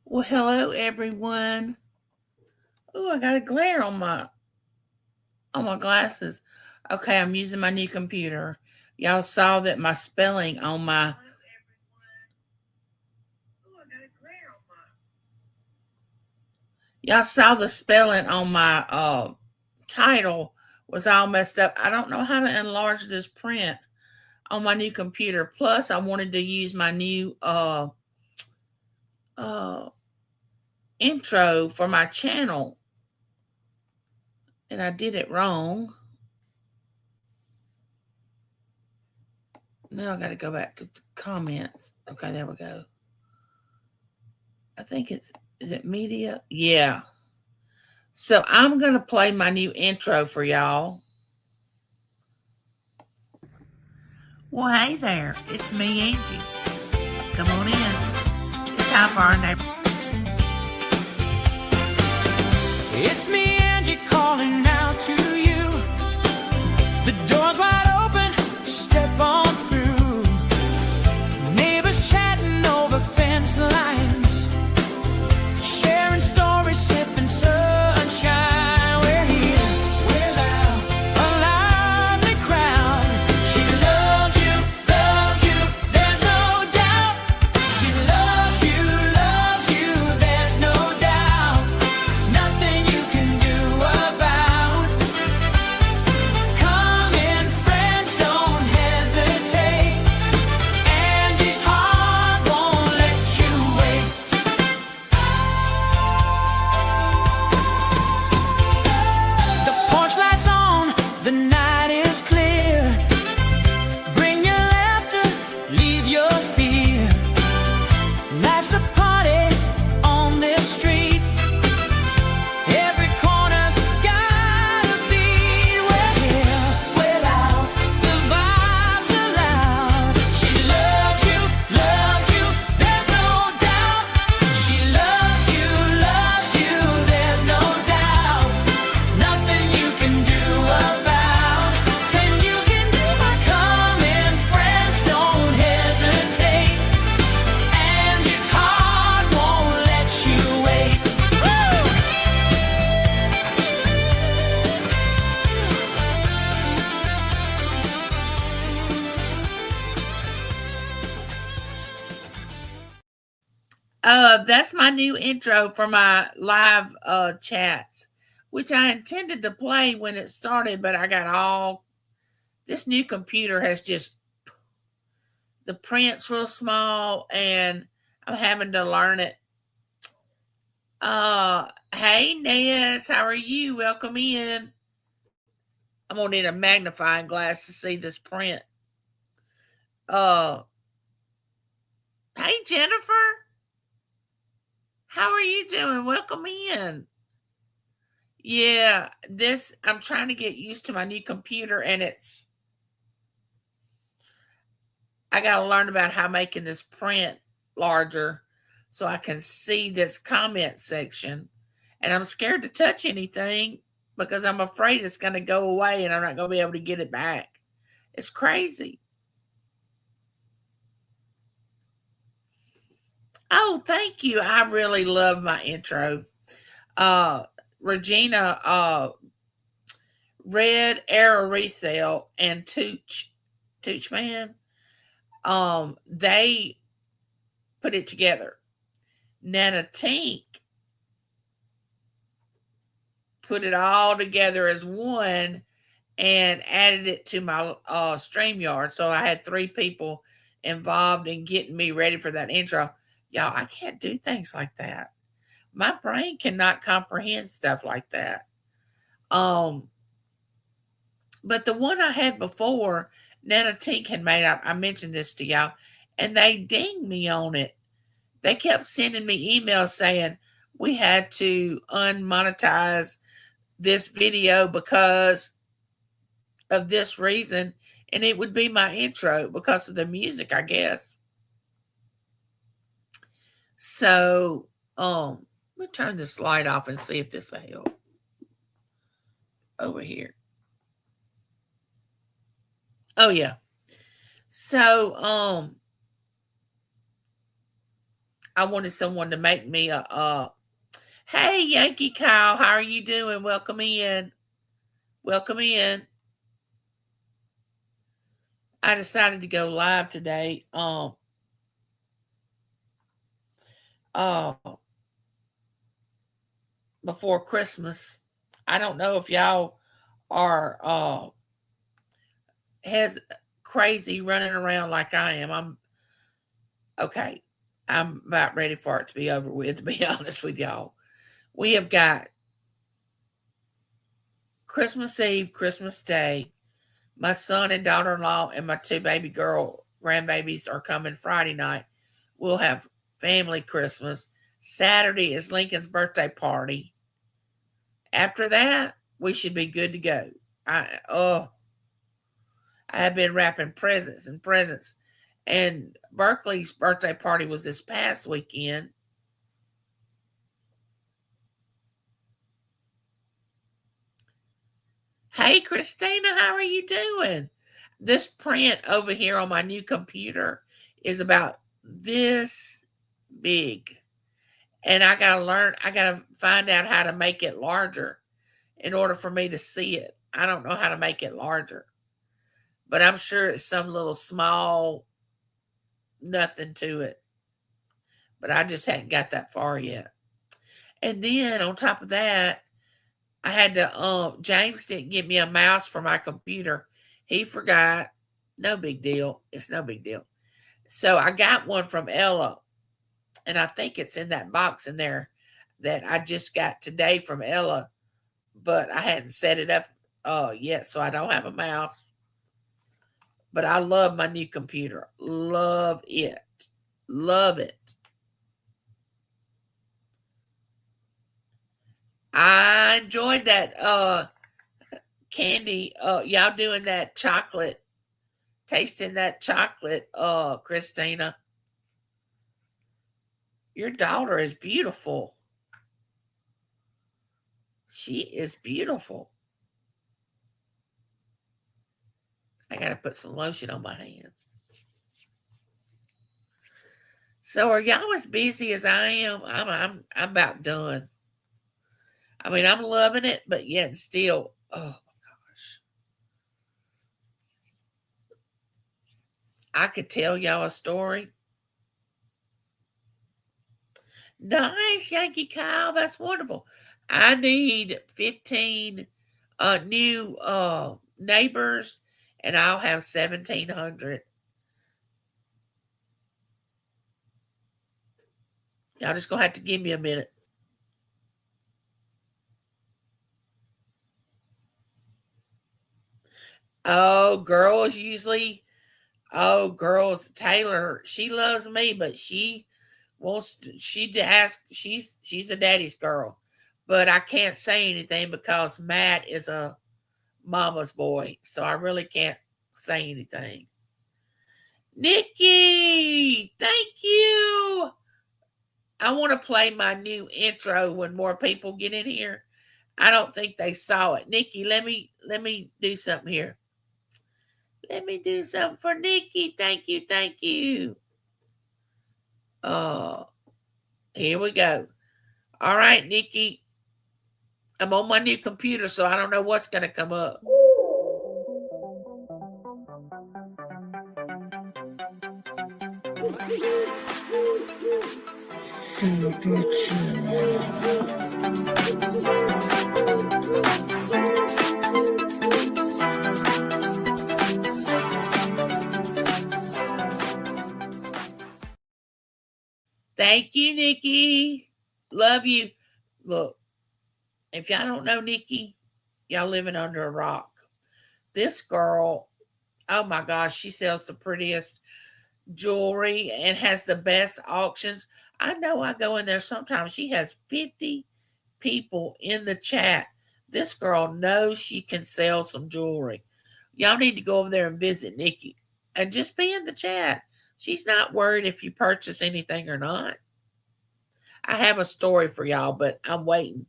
Well, hello everyone. Oh, I got a glare on my glasses. Okay, I'm using my new computer. Y'all saw that my spelling on my Y'all saw the spelling on my title was all messed up. I don't know how to enlarge this print on my new computer. Plus, I wanted to use my new uh intro for my channel and I did it wrong. Now I got to go back to the comments. Okay, there we go. I think is it media? Yeah. So I'm going to play my new intro for y'all. Well, hey there. It's me, Angie. Come on in. It's time for our neighbor. It's me, Angie, calling out to you. The door's wide open, step on through. Neighbors chatting over fence lines, sharing stories, sipping sunshine. We're here without a lively crowd. She loves you, there's no doubt. She loves you, there's no doubt. Nothing you can do about. Come in, friends, don't hesitate. Angie's heart won't let you wait. The porch light's on, the night is clear. Bring your laughter, leave your fear. Life's a party on this street. Every corner's got a beat. We're here, we're loud, the vibes are loud. She loves you, there's no doubt. She loves you, there's no doubt. Nothing you can do about. You can do but come in, friends, don't hesitate. Angie's heart won't let you wait. Woo! That's my new intro for my live chats, which I intended to play when it started, but I got all this new computer has just the print's real small and I'm having to learn it. Hey Ness, how are you? Welcome in. I'm gonna need a magnifying glass to see this print. Uh hey Jennifer, how are you doing? Welcome in. Yeah, this I'm trying to get used to my new computer and I got to learn about how making this print larger so I can see this comment section. And I'm scared to touch anything because I'm afraid it's going to go away and I'm not going to be able to get it back. It's crazy. Oh, thank you. I really love my intro. Regina, Red Arrow Resale and Tooch Man, they put it together. Nana Tink put it all together as one and added it to my StreamYard. So I had 3 people involved in getting me ready for that intro. Y'all, I can't do things like that. My brain cannot comprehend stuff like that. But the one I had before, Nana Tink had made up. I mentioned this to y'all, and they dinged me on it. They kept sending me emails saying we had to unmonetize this video because of this reason, and it would be my intro because of the music, I guess. So, let me turn this light off and see if this will help. Over here. Oh yeah. So, I wanted someone to make me hey, Yankee Kyle, how are you doing? Welcome in. Welcome in. I decided to go live today. Uh Before Christmas. I don't know if y'all are has crazy running around like I am. I'm okay. I'm about ready for it to be over with, to be honest with y'all. We have got Christmas Eve, Christmas Day. My son and daughter in law and my two baby girl grandbabies are coming Friday night. We'll have family Christmas. Saturday is Lincoln's birthday party. After that, we should be good to go. I have been wrapping presents and presents. And Berkeley's birthday party was this past weekend. Hey, Christina, how are you doing? This print over here on my new computer is about this big. And I got to learn, I got to find out how to make it larger in order for me to see it. I don't know how to make it larger. But I'm sure it's some little small nothing to it. But I just hadn't got that far yet. And then on top of that, I had to James didn't give me a mouse for my computer. He forgot. No big deal. It's no big deal. So I got one from Ella. And I think it's in that box in there that I just got today from Ella. But I hadn't set it up yet, so I don't have a mouse. But I love my new computer. Love it. Love it. I enjoyed that candy. Y'all doing that chocolate, tasting that chocolate, Christina. Your daughter is beautiful. She is beautiful. I gotta put some lotion on my hands. So are y'all as busy as I am? I'm about done. I mean, I'm loving it, but yet still, oh my gosh. I could tell y'all a story. Nice, Yankee Kyle. That's wonderful. I need 15 new neighbors, and I'll have 1,700. Y'all just gonna have to give me a minute. Oh, girls, Taylor, she loves me, but she wants to, she ask, she's a daddy's girl. But I can't say anything because Matt is a mama's boy, so I really can't say anything. Nikki, thank you. I want to play my new intro when more people get in here. I don't think they saw it. Nikki, let me do something here. Let me do something for Nikki. Thank you, thank you. Oh, here we go. All right, Nikki. I'm on my new computer, so I don't know what's going to come up. Super chill. Thank you, Nikki. Love you. Look, if y'all don't know Nikki, y'all living under a rock. This girl, oh my gosh, she sells the prettiest jewelry and has the best auctions. I know I go in there sometimes. She has 50 people in the chat. This girl knows she can sell some jewelry. Y'all need to go over there and visit Nikki and just be in the chat. She's not worried if you purchase anything or not. I have a story for y'all, but I'm waiting.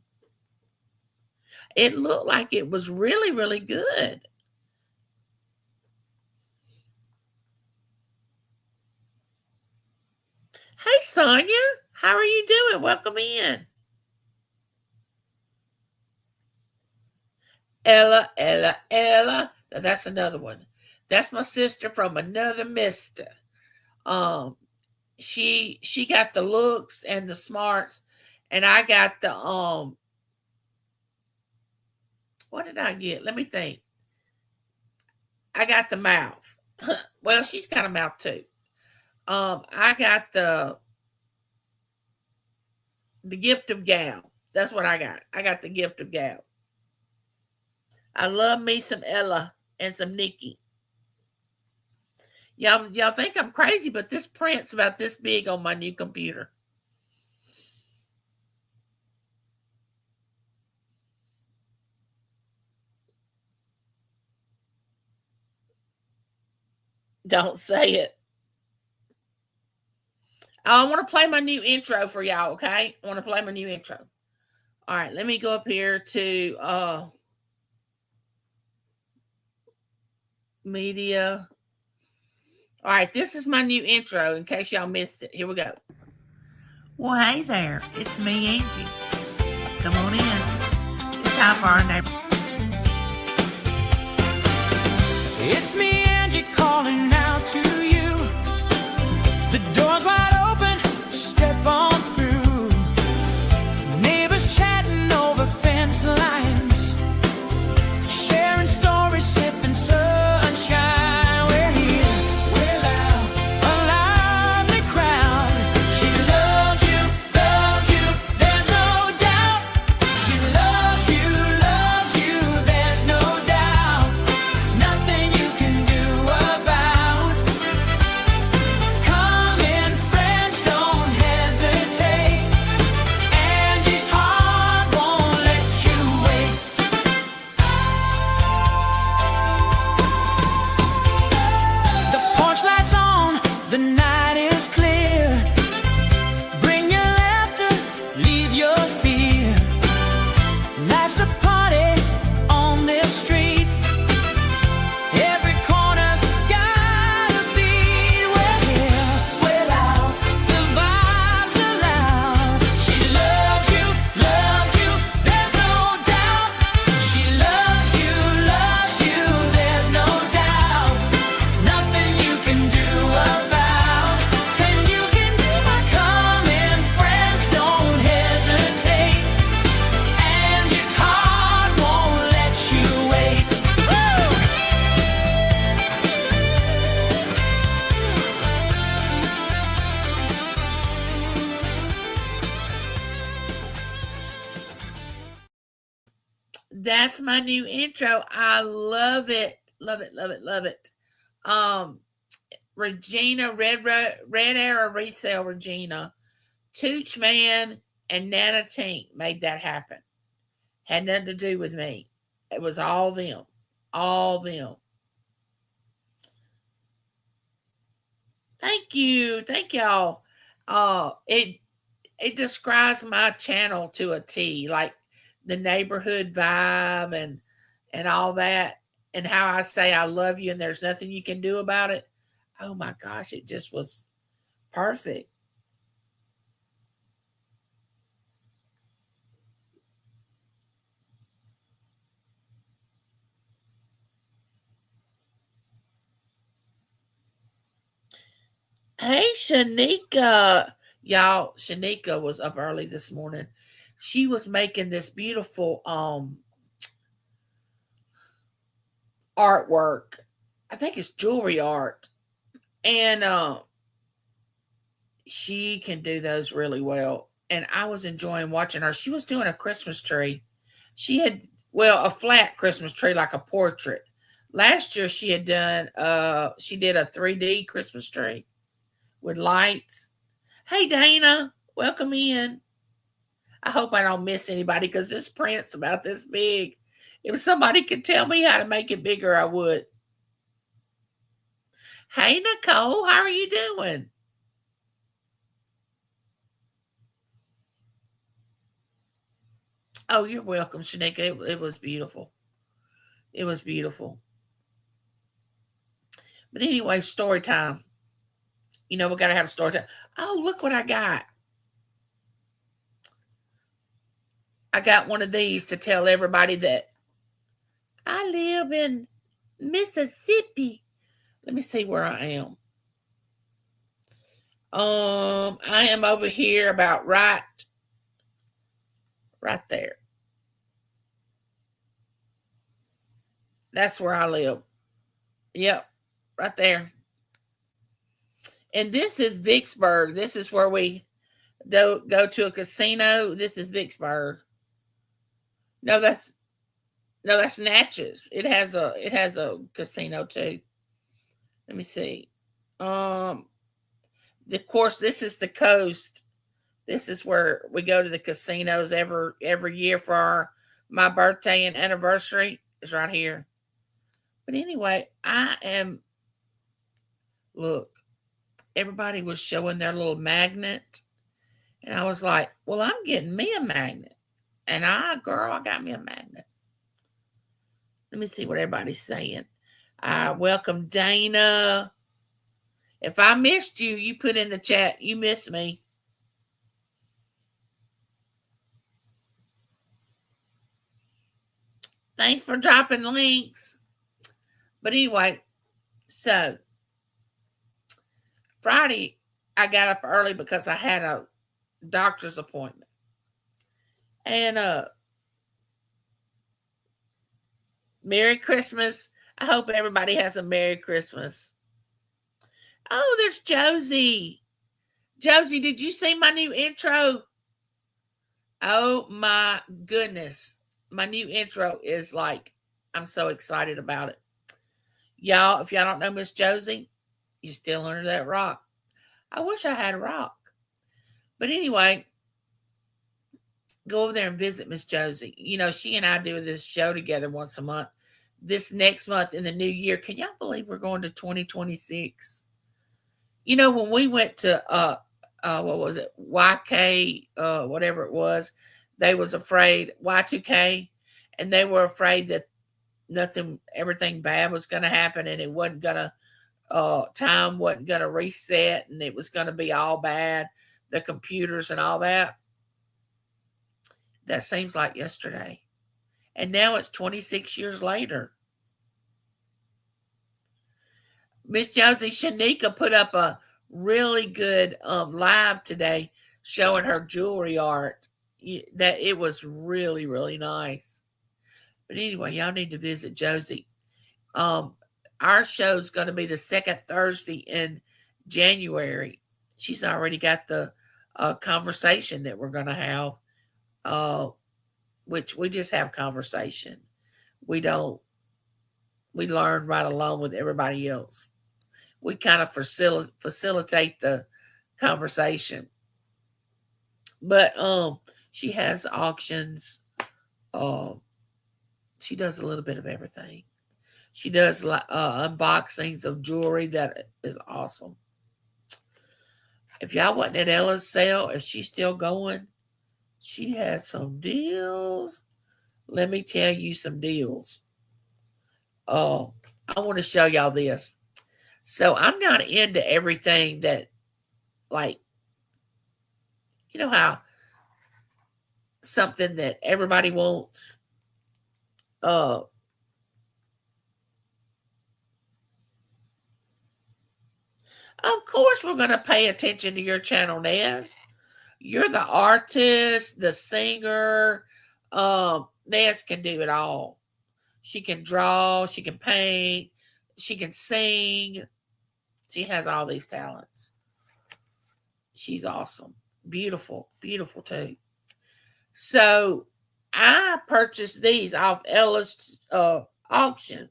It looked like it was really, really good. Hey, Sonia. How are you doing? Welcome in. Ella, Ella, Ella. Now that's another one. That's my sister from another mister. Um, she got the looks and the smarts, and I got the what did I get? Let me think. I got the mouth. Well, she's got a mouth too. I got the gift of gab. That's what I got. I got the gift of gab. I love me some Ella and some Nikki. Y'all think I'm crazy, but this print's about this big on my new computer. Don't say it. I want to play my new intro for y'all, okay? I want to play my new intro. All right, let me go up here to media. All right, this is my new intro in case y'all missed it. Here we go. Well, hey there. It's me, Angie. Come on in. It's time for our neighbor. It's me, Angie, calling out to you. The door's wide open, step on through. Neighbors chatting over fence lines, sharing stories, sipping sunshine. We're here, we're loud, a lively crowd. She loves you, there's no doubt. She loves you, there's no doubt. Nothing you can do about. Come in, friends, don't hesitate. Angie's heart won't let you wait. The porch light's on, the night is clear. Bring your laughter, leave your fear. Life's a party on this street. Every corner's got a beat. We're here, we're loud, the vibes are loud. She loves you, there's no doubt. She loves you, there's no doubt. Nothing you can do about. And you can do my come in, friends, don't hesitate. Angie's heart won't let you wait. Woo! That's my new intro. I love it. Love it, love it, love it. Um, Regina, Red Arrow Resale Regina, Tooch Man, and Nana Tink made that happen. Had nothing to do with me. It was all them. All them. Thank you. Thank y'all. It describes my channel to a T, like the neighborhood vibe and all that, and how I say I love you and there's nothing you can do about it. Oh my gosh, it just was perfect. Hey, Shanika. Y'all, Shanika was up early this morning. She was making this beautiful artwork. I think it's jewelry art. And she can do those really well. And I was enjoying watching her. She was doing a Christmas tree. She had, well, a flat Christmas tree, like a portrait. Last year she had done she did a 3D Christmas tree with lights. Hey Dana, welcome in. I hope I don't miss anybody because this print's about this big. If somebody could tell me how to make it bigger, I would. Hey Nicole, how are you doing? Oh, you're welcome, Shanika. It was beautiful. It was beautiful. But anyway, story time. You know, we got to have story time. Oh, look what I got. I got one of these to tell everybody that I live in Mississippi. Let me see where I am. I am over here about right there. That's where I live. Yep, right there. And this is Vicksburg. This is where we go to a casino. This is Vicksburg. No, that's Natchez. It has a casino too. Let me see. Um, of course, this is the coast. This is where we go to the casinos every year for my birthday and anniversary. Is right here. But anyway, I am. Look, everybody was showing their little magnet, and I was like, "Well, I'm getting me a magnet." And girl, I got me a magnet. Let me see what everybody's saying. Welcome, Dana. If I missed you, you put in the chat, you missed me. Thanks for dropping links. But anyway, so Friday, I got up early because I had a doctor's appointment. And Merry Christmas. I hope everybody has a Merry Christmas. Oh, there's Josie. Josie, did you see my new intro? Oh my goodness. My new intro is like, I'm so excited about it. Y'all, if y'all don't know Miss Josie, you still under that rock. I wish I had a rock. But anyway, go over there and visit Miss Josie. You know, she and I do this show together once a month. This next month in the new year, can y'all believe we're going to 2026? You know, when we went to what was it, YK, whatever it was, they was afraid, Y2K, and they were afraid that everything bad was going to happen, and it wasn't going to, time wasn't going to reset, and it was going to be all bad, the computers and all that. That seems like yesterday. And now it's 26 years later. Miss Josie Shanika put up a really good live today showing her jewelry art. That it was really, really nice. But anyway, y'all need to visit Josie. Our show's going to be the second Thursday in January. She's already got the conversation that we're going to have, which we just have conversation. We learn right along with everybody else. We kind of facilitate the conversation. But she has auctions. She does a little bit of everything. She does unboxings of jewelry that is awesome. If y'all wasn't at Ella's sale, if she's still going, she has some deals. Let me tell you some deals. I want to show y'all this. So I'm not into everything that, like, you know how something that everybody wants. Of course, we're going to pay attention to your channel, Nez. You're the artist, the singer. Nez can do it all. She can draw, she can paint, she can sing. She has all these talents. She's awesome. Beautiful, beautiful too. So I purchased these off Ella's auction.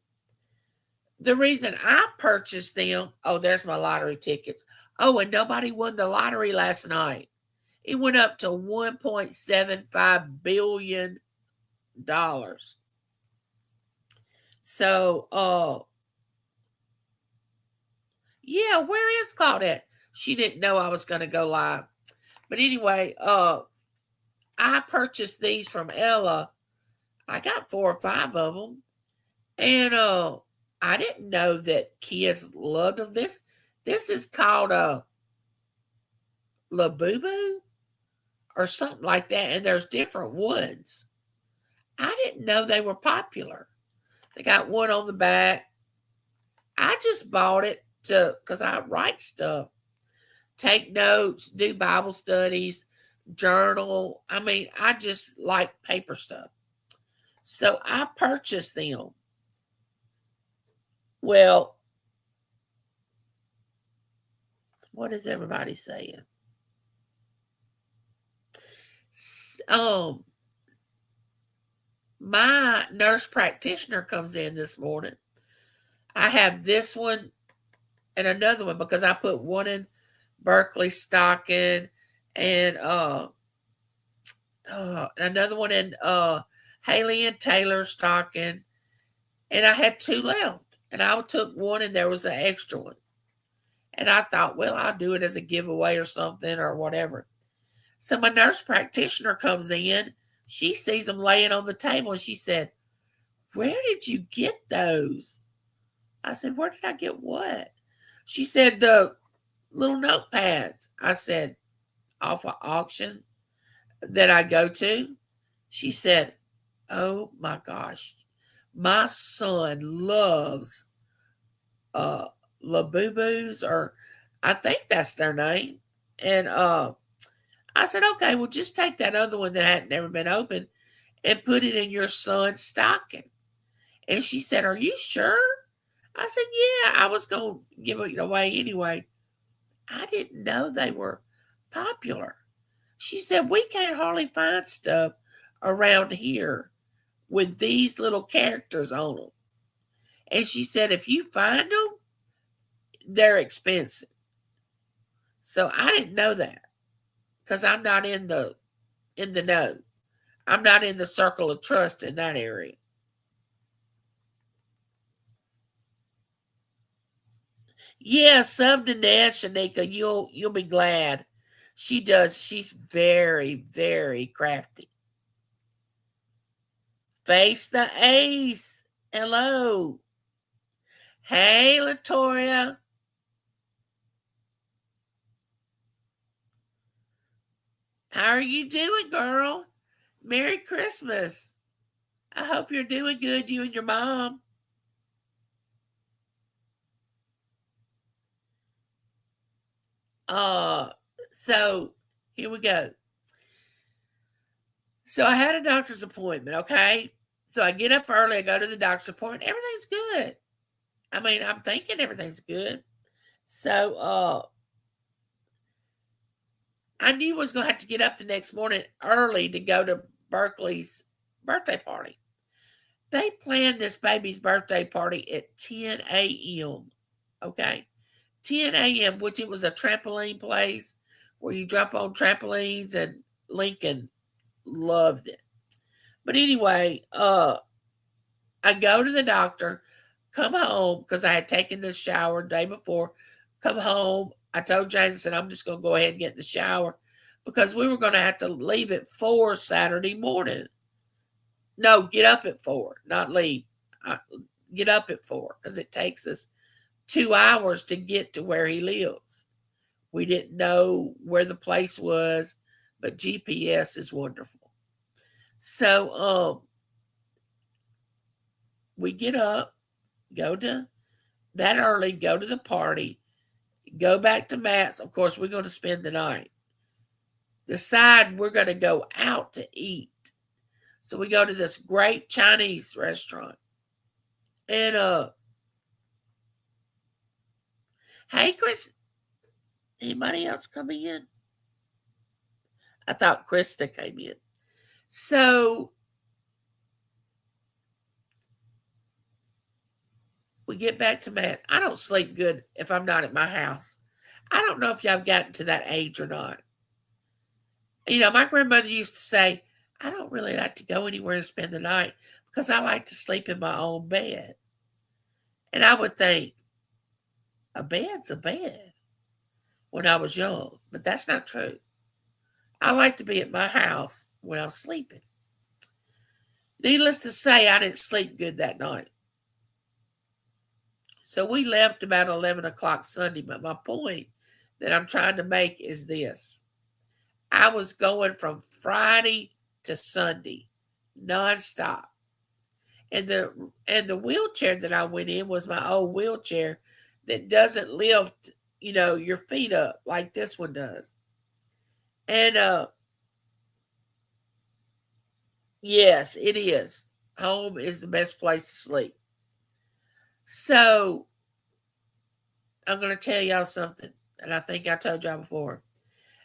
The reason I purchased them, oh, there's my lottery tickets. Oh, and nobody won the lottery last night. It went up to $1.75 billion. So, yeah, where is Claudette? She didn't know I was going to go live. But anyway, I purchased these from Ella. I got 4 or 5 of them. And I didn't know that kids loved them. This is called a Labubu or something like that, and there's different ones. I didn't know they were popular. They got one on the back. I just bought it to because I write stuff, take notes, do Bible studies, journal. I mean, I just like paper stuff. So I purchased them. Well, what is everybody saying? Um, my nurse practitioner comes in this morning. I have this one and another one because I put one in Berkeley stocking and another one in Haley and Taylor stocking, and I had two left, and I took one, and there was an extra one, and I thought, well, I'll do it as a giveaway or something or whatever. So my nurse practitioner comes in, she sees them laying on the table, and she said, "Where did you get those?" I said, "Where did I get what?" She said, "The little notepads." I said, "Off an auction that I go to?" She said, "Oh my gosh, my son loves Labubu's, or I think that's their name." And I said, "Okay, well, just take that other one that had never been opened and put it in your son's stocking." And she said, "Are you sure?" I said, "Yeah, I was going to give it away anyway." I didn't know they were popular. She said, "We can't hardly find stuff around here with these little characters on them." And she said, "If you find them, they're expensive." So I didn't know that because I'm not in the know. I'm not in the circle of trust in that area. Yeah, sub to Ned, Shanika. You'll be glad. She does. She's very, very crafty. Face the ace. Hello. Hey, Latoria. How are you doing, girl? Merry Christmas. I hope you're doing good, you and your mom. Uh, so here we go. So I had a doctor's appointment, okay? So I get up early, I go to the doctor's appointment. Everything's good. I mean, I'm thinking everything's good. So I knew I was gonna have to get up the next morning early to go to Berkeley's birthday party. They planned this baby's birthday party at 10 a.m. Okay. 10 a.m., which it was a trampoline place where you jump on trampolines, and Lincoln loved it. But anyway, I go to the doctor, come home because I had taken the shower the day before. Come home. I told James, I said, I'm just going to go ahead and get in the shower because we were going to have to leave at 4 Saturday morning. No, get up at 4, not leave. Get up at 4 because it takes us 2 hours to get to where he lives. We didn't know where the place was, but GPS is wonderful. So we get up, go to that early, go to the party, go back to Matt's. Of course, we're going to spend the night. Decide we're going to go out to eat. So we go to this great Chinese restaurant. And hey Chris, anybody else coming in? I thought Krista came in. So we get back to Matt. I don't sleep good if I'm not at my house. I don't know if y'all have gotten to that age or not. You know, my grandmother used to say, I don't really like to go anywhere and spend the night because I like to sleep in my own bed. And I would think, a bed's a bed when I was young, but that's not true. I like to be at my house when I'm sleeping. Needless to say, I didn't sleep good that night. So we left about 11 o'clock Sunday, but my point that I'm trying to make is this. I was going from Friday to Sunday, nonstop. And the wheelchair that I went in was my old wheelchair that doesn't lift, your feet up like this one does. And yes, it is. Home is the best place to sleep. So I'm going to tell y'all something, and I think I told y'all before.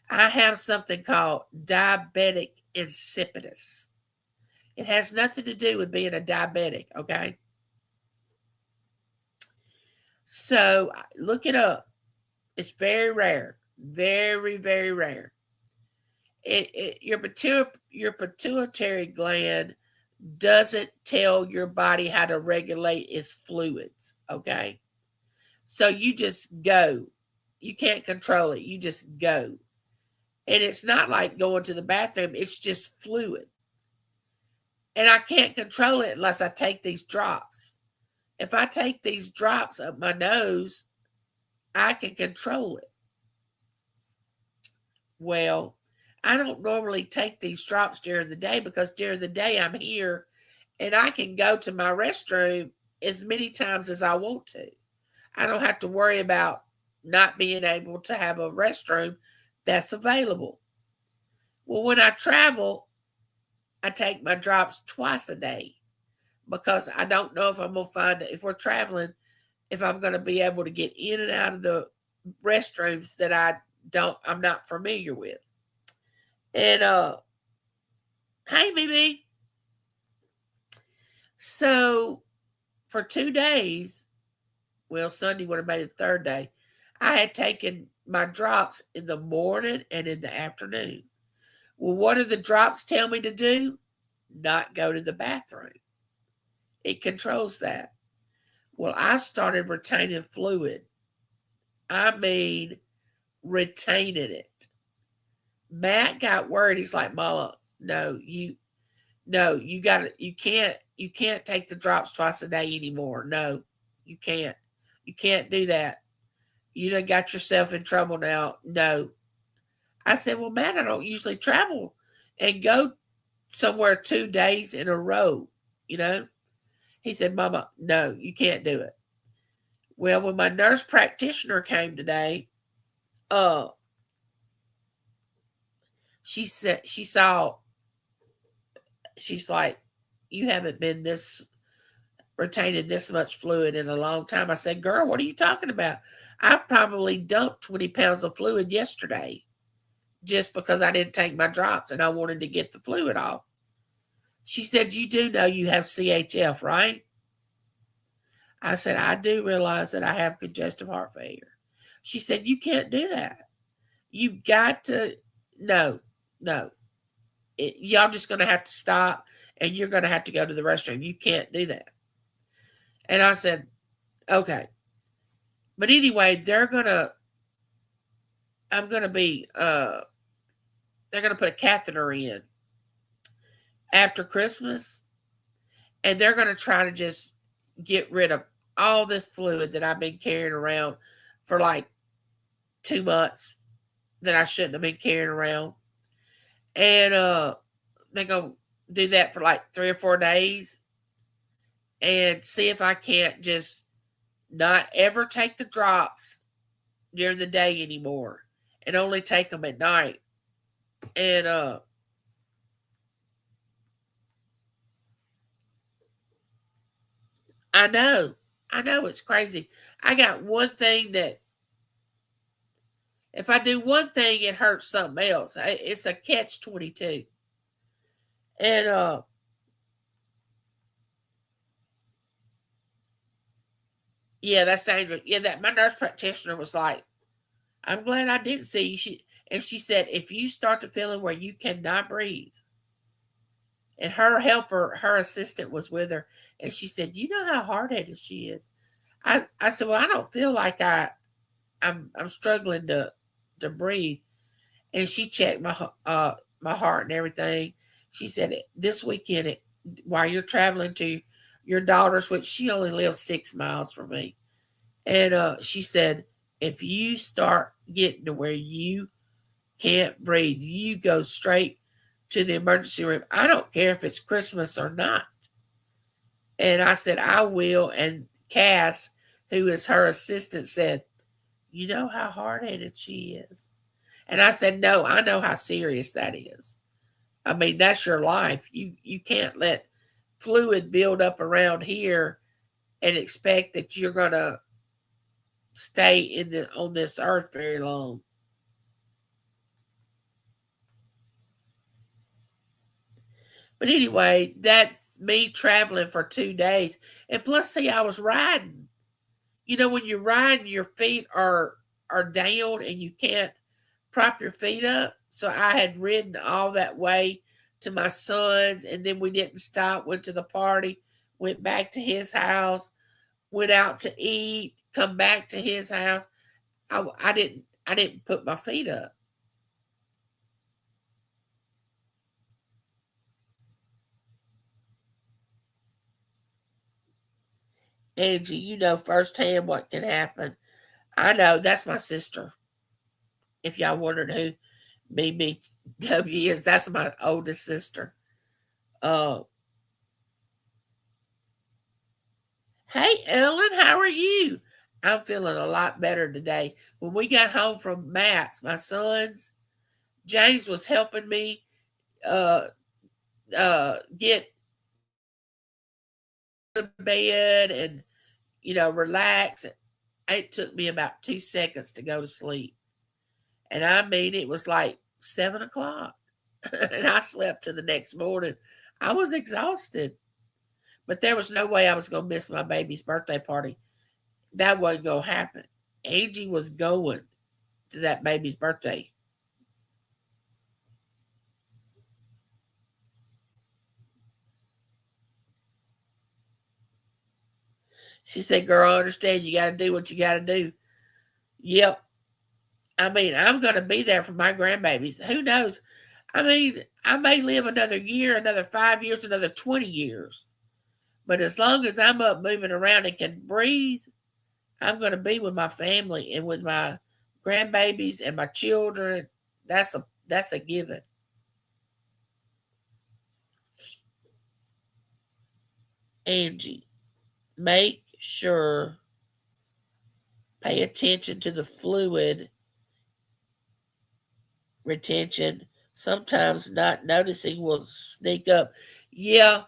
I have something called diabetic insipidus. It has nothing to do with being a diabetic, okay? So look it up. It's very rare, very, very rare. Your pituitary gland doesn't tell your body how to regulate its fluids, okay? So you just go. You can't control it. You just go. And it's not like going to the bathroom, it's just fluid. And I can't control it unless I take these drops. If I take these drops up my nose, I can control it. Well, I don't normally take these drops during the day because during the day I'm here and I can go to my restroom as many times as I want to. I don't have to worry about not being able to have a restroom that's available. Well, when I travel, I take my drops twice a day because I don't know if I'm going to find, if we're traveling, if I'm going to be able to get in and out of the restrooms that I'm not familiar with. And hey Mimi. So for 2 days, well, Sunday would have made it the third day, I had taken my drops in the morning and in the afternoon. Well, what do the drops tell me to do? Not go to the bathroom. It controls that. Well, I started retaining fluid. I mean, retaining it. Matt got worried. He's like, Mama, you can't take the drops twice a day anymore. No, you can't. You can't do that. You done got yourself in trouble now. No. I said, well, Matt, I don't usually travel and go somewhere 2 days in a row, you know? He said, Mama, no, you can't do it. Well, when my nurse practitioner came today, she's like, you haven't been retaining this much fluid in a long time. I said, girl, what are you talking about? I probably dumped 20 pounds of fluid yesterday just because I didn't take my drops and I wanted to get the fluid off. She said, you do know you have CHF, right? I said, I do realize that I have congestive heart failure. She said, you can't do that. You've got to, no. Y'all just going to have to stop and you're going to have to go to the restroom. You can't do that. And I said, okay. But anyway, they're going to put a catheter in after Christmas. And they're going to try to just get rid of all this fluid that I've been carrying around for like 2 months that I shouldn't have been carrying around. And they're going to do that for like 3 or 4 days and see if I can't just not ever take the drops during the day anymore and only take them at night. And I know it's crazy. I got one thing that if I do one thing, it hurts something else. It's a catch-22. And yeah, that's dangerous. Yeah, that my nurse practitioner was like, I'm glad I didn't see you. She said, if you start to feeling where you cannot breathe, and her helper, her assistant was with her, and she said, you know how hard-headed she is. I said, well, I don't feel like I'm struggling to breathe. And she checked my heart and everything. She said, this weekend, while you're traveling to your daughter's, which she only lives 6 miles from me, and she said, if you start getting to where you can't breathe. You go straight to the emergency room. I don't care if it's Christmas or not. And I said, I will. And Cass, who is her assistant, said, you know how hard headed she is. And I said, no, I know how serious that is. I mean, that's your life. You can't let fluid build up around here and expect that you're gonna stay in the on this earth very long. But anyway, that's me traveling for 2 days. And plus, see, I was riding. You know, when you're riding, your feet are down and you can't prop your feet up. So I had ridden all that way to my son's, and then we didn't stop. Went to the party, went back to his house, went out to eat, come back to his house. I didn't put my feet up. Angie, you know firsthand what can happen. I know that's my sister. If y'all wondered who BBW is, that's my oldest sister. Uh, hey Ellen, how are you? I'm feeling a lot better today. When we got home from Matt's, my son's, James was helping me uh get to bed and relax. It took me about 2 seconds to go to sleep. And I mean, it was like 7 o'clock. And I slept to the next morning. I was exhausted, but there was no way I was going to miss my baby's birthday party. That wasn't going to happen. Angie was going to that baby's birthday. She said, girl, I understand you got to do what you got to do. Yep. I mean, I'm going to be there for my grandbabies. Who knows? I mean, I may live another year, another 5 years, another 20 years. But as long as I'm up moving around and can breathe, I'm going to be with my family and with my grandbabies and my children. That's a given. Angie, make sure pay attention to the fluid retention. Sometimes not noticing will sneak up. Yeah,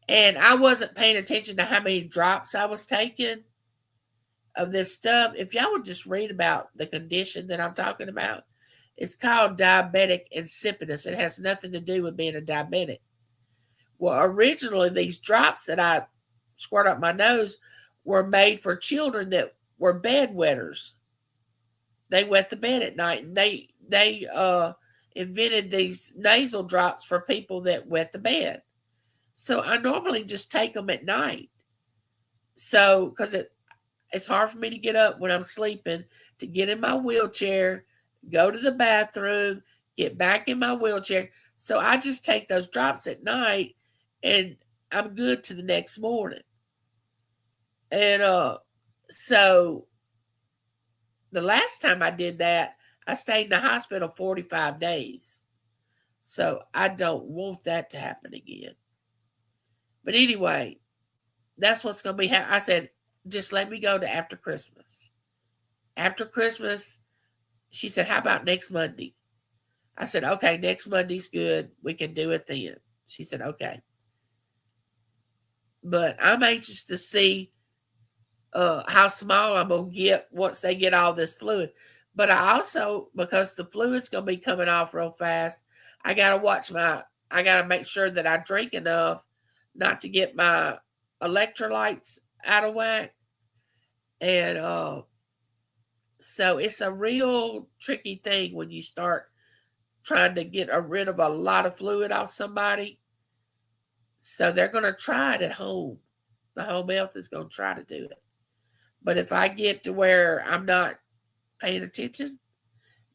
and I wasn't paying attention to how many drops I was taking of this stuff. If y'all would just read about the condition that I'm talking about, it's called diabetic insipidus. It has nothing to do with being a diabetic. Well, originally, these drops that I squirt up my nose were made for children that were bedwetters. They wet the bed at night, and they invented these nasal drops for people that wet the bed. So I normally just take them at night. So because it's hard for me to get up when I'm sleeping, to get in my wheelchair, go to the bathroom, get back in my wheelchair. So I just take those drops at night and I'm good to the next morning. And so the last time I did that, I stayed in the hospital 45 days. So I don't want that to happen again. But anyway, that's what's going to be. I said, just let me go to after Christmas. After Christmas, she said, how about next Monday? I said, okay, next Monday's good. We can do it then. She said, okay. But I'm anxious to see how small I'm going to get once they get all this fluid. But I also, because the fluid's going to be coming off real fast, I got to make sure that I drink enough not to get my electrolytes out of whack. And so it's a real tricky thing when you start trying to get rid of a lot of fluid off somebody. So they're going to try it at home. The home health is going to try to do it. But if I get to where I'm not paying attention,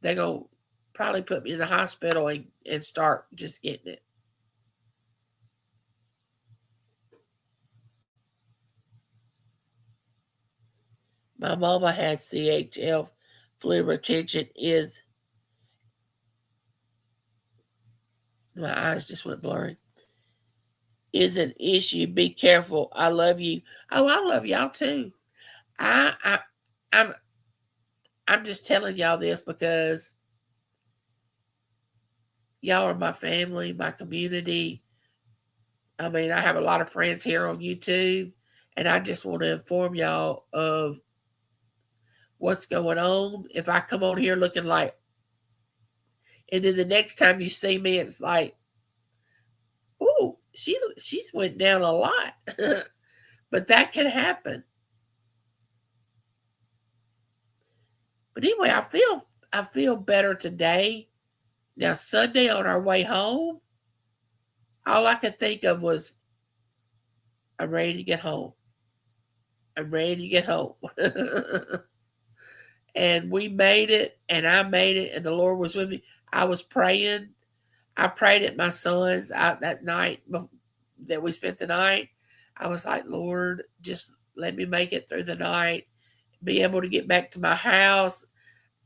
they're going to probably put me in the hospital and start just getting it. My mama had CHF. Fluid retention is My eyes just went blurry. Is an issue. Be careful. I love you. Oh, I love y'all too. I, I, I'm, I'm just telling y'all this because y'all are my family, my community. I mean, I have a lot of friends here on YouTube, and I just want to inform y'all of what's going on. If I come on here looking like, and then the next time you see me, it's like, ooh, she's went down a lot, but that can happen. But anyway, I feel better today. Now Sunday on our way home, all I could think of was I'm ready to get home. I'm ready to get home. And we made it, and I made it, and the Lord was with me. I was praying. I prayed at my son's that night that we spent the night. I was like, Lord, just let me make it through the night, be able to get back to my house,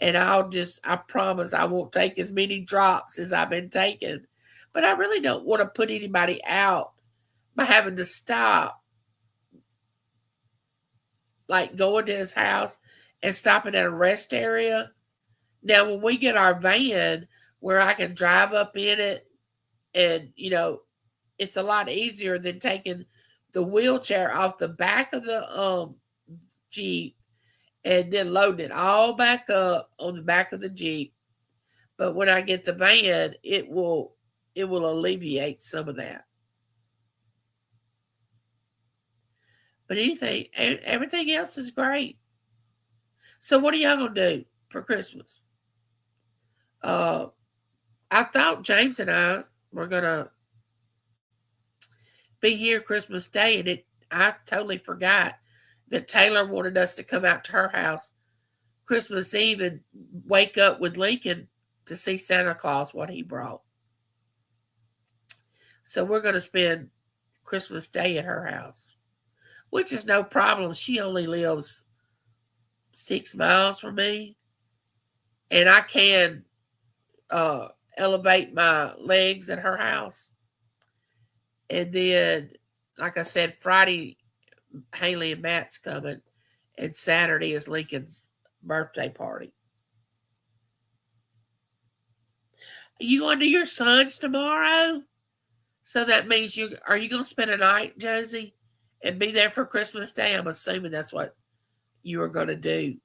and I promise I won't take as many drops as I've been taking. But I really don't want to put anybody out by having to stop, like going to his house and stopping at a rest area. Now, when we get our van where I can drive up in it, and it's a lot easier than taking the wheelchair off the back of the Jeep and then loading it all back up on the back of the Jeep. But when I get the van, it will alleviate some of that. But everything else is great. So what are y'all gonna do for Christmas? Uh, I thought James and I were gonna be here Christmas Day, and I totally forgot that Taylor wanted us to come out to her house Christmas Eve and wake up with Lincoln to see Santa Claus what he brought. So we're going to spend Christmas Day at her house, which is no problem. She only lives 6 miles from me, and I can elevate my legs at her house. And then, like I said, Friday, Haley and Matt's coming, and Saturday is Lincoln's birthday party. You going to your son's tomorrow? So that means are you going to spend a night, Josie, and be there for Christmas Day? I'm assuming that's what you are going to do.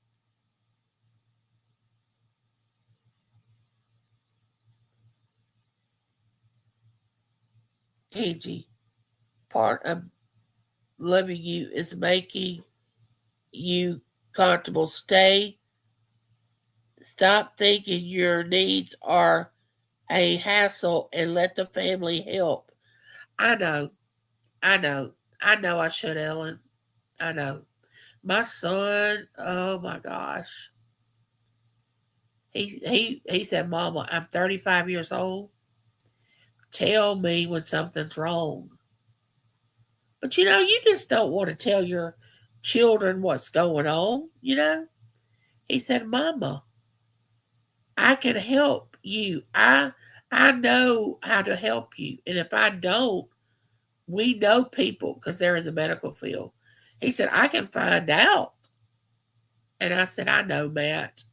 Angie, part of loving you is making you comfortable. Stop thinking your needs are a hassle and let the family help. I know, I know, I know I should, Ellen. I know. My son, oh my gosh. He said, Mama, I'm 35 years old. Tell me when something's wrong. But you just don't want to tell your children what's going on. He said, Mama, I can help you. I know how to help you. And if I don't, we know people because they're in the medical field. He said, I can find out. And I said, I know, Matt.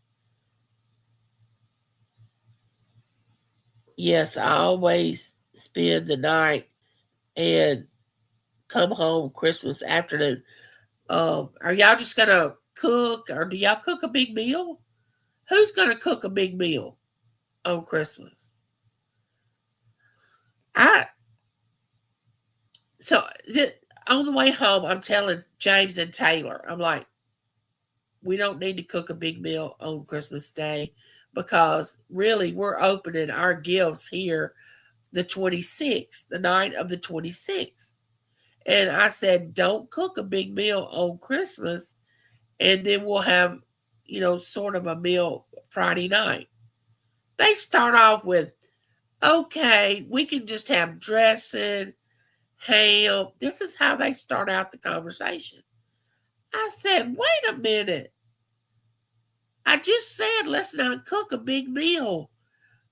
Yes, I always spend the night and come home Christmas afternoon. Are y'all just gonna cook, or do y'all cook a big meal? Who's gonna cook a big meal on Christmas? I so on the way home, I'm telling James and Taylor, I'm like, we don't need to cook a big meal on Christmas Day because really we're opening our gifts here the 26th, the night of the 26th. And I said, don't cook a big meal on Christmas, and then we'll have, sort of a meal Friday night. They start off with, okay, we can just have dressing, ham. This is how they start out the conversation. I said, wait a minute. I just said, let's not cook a big meal.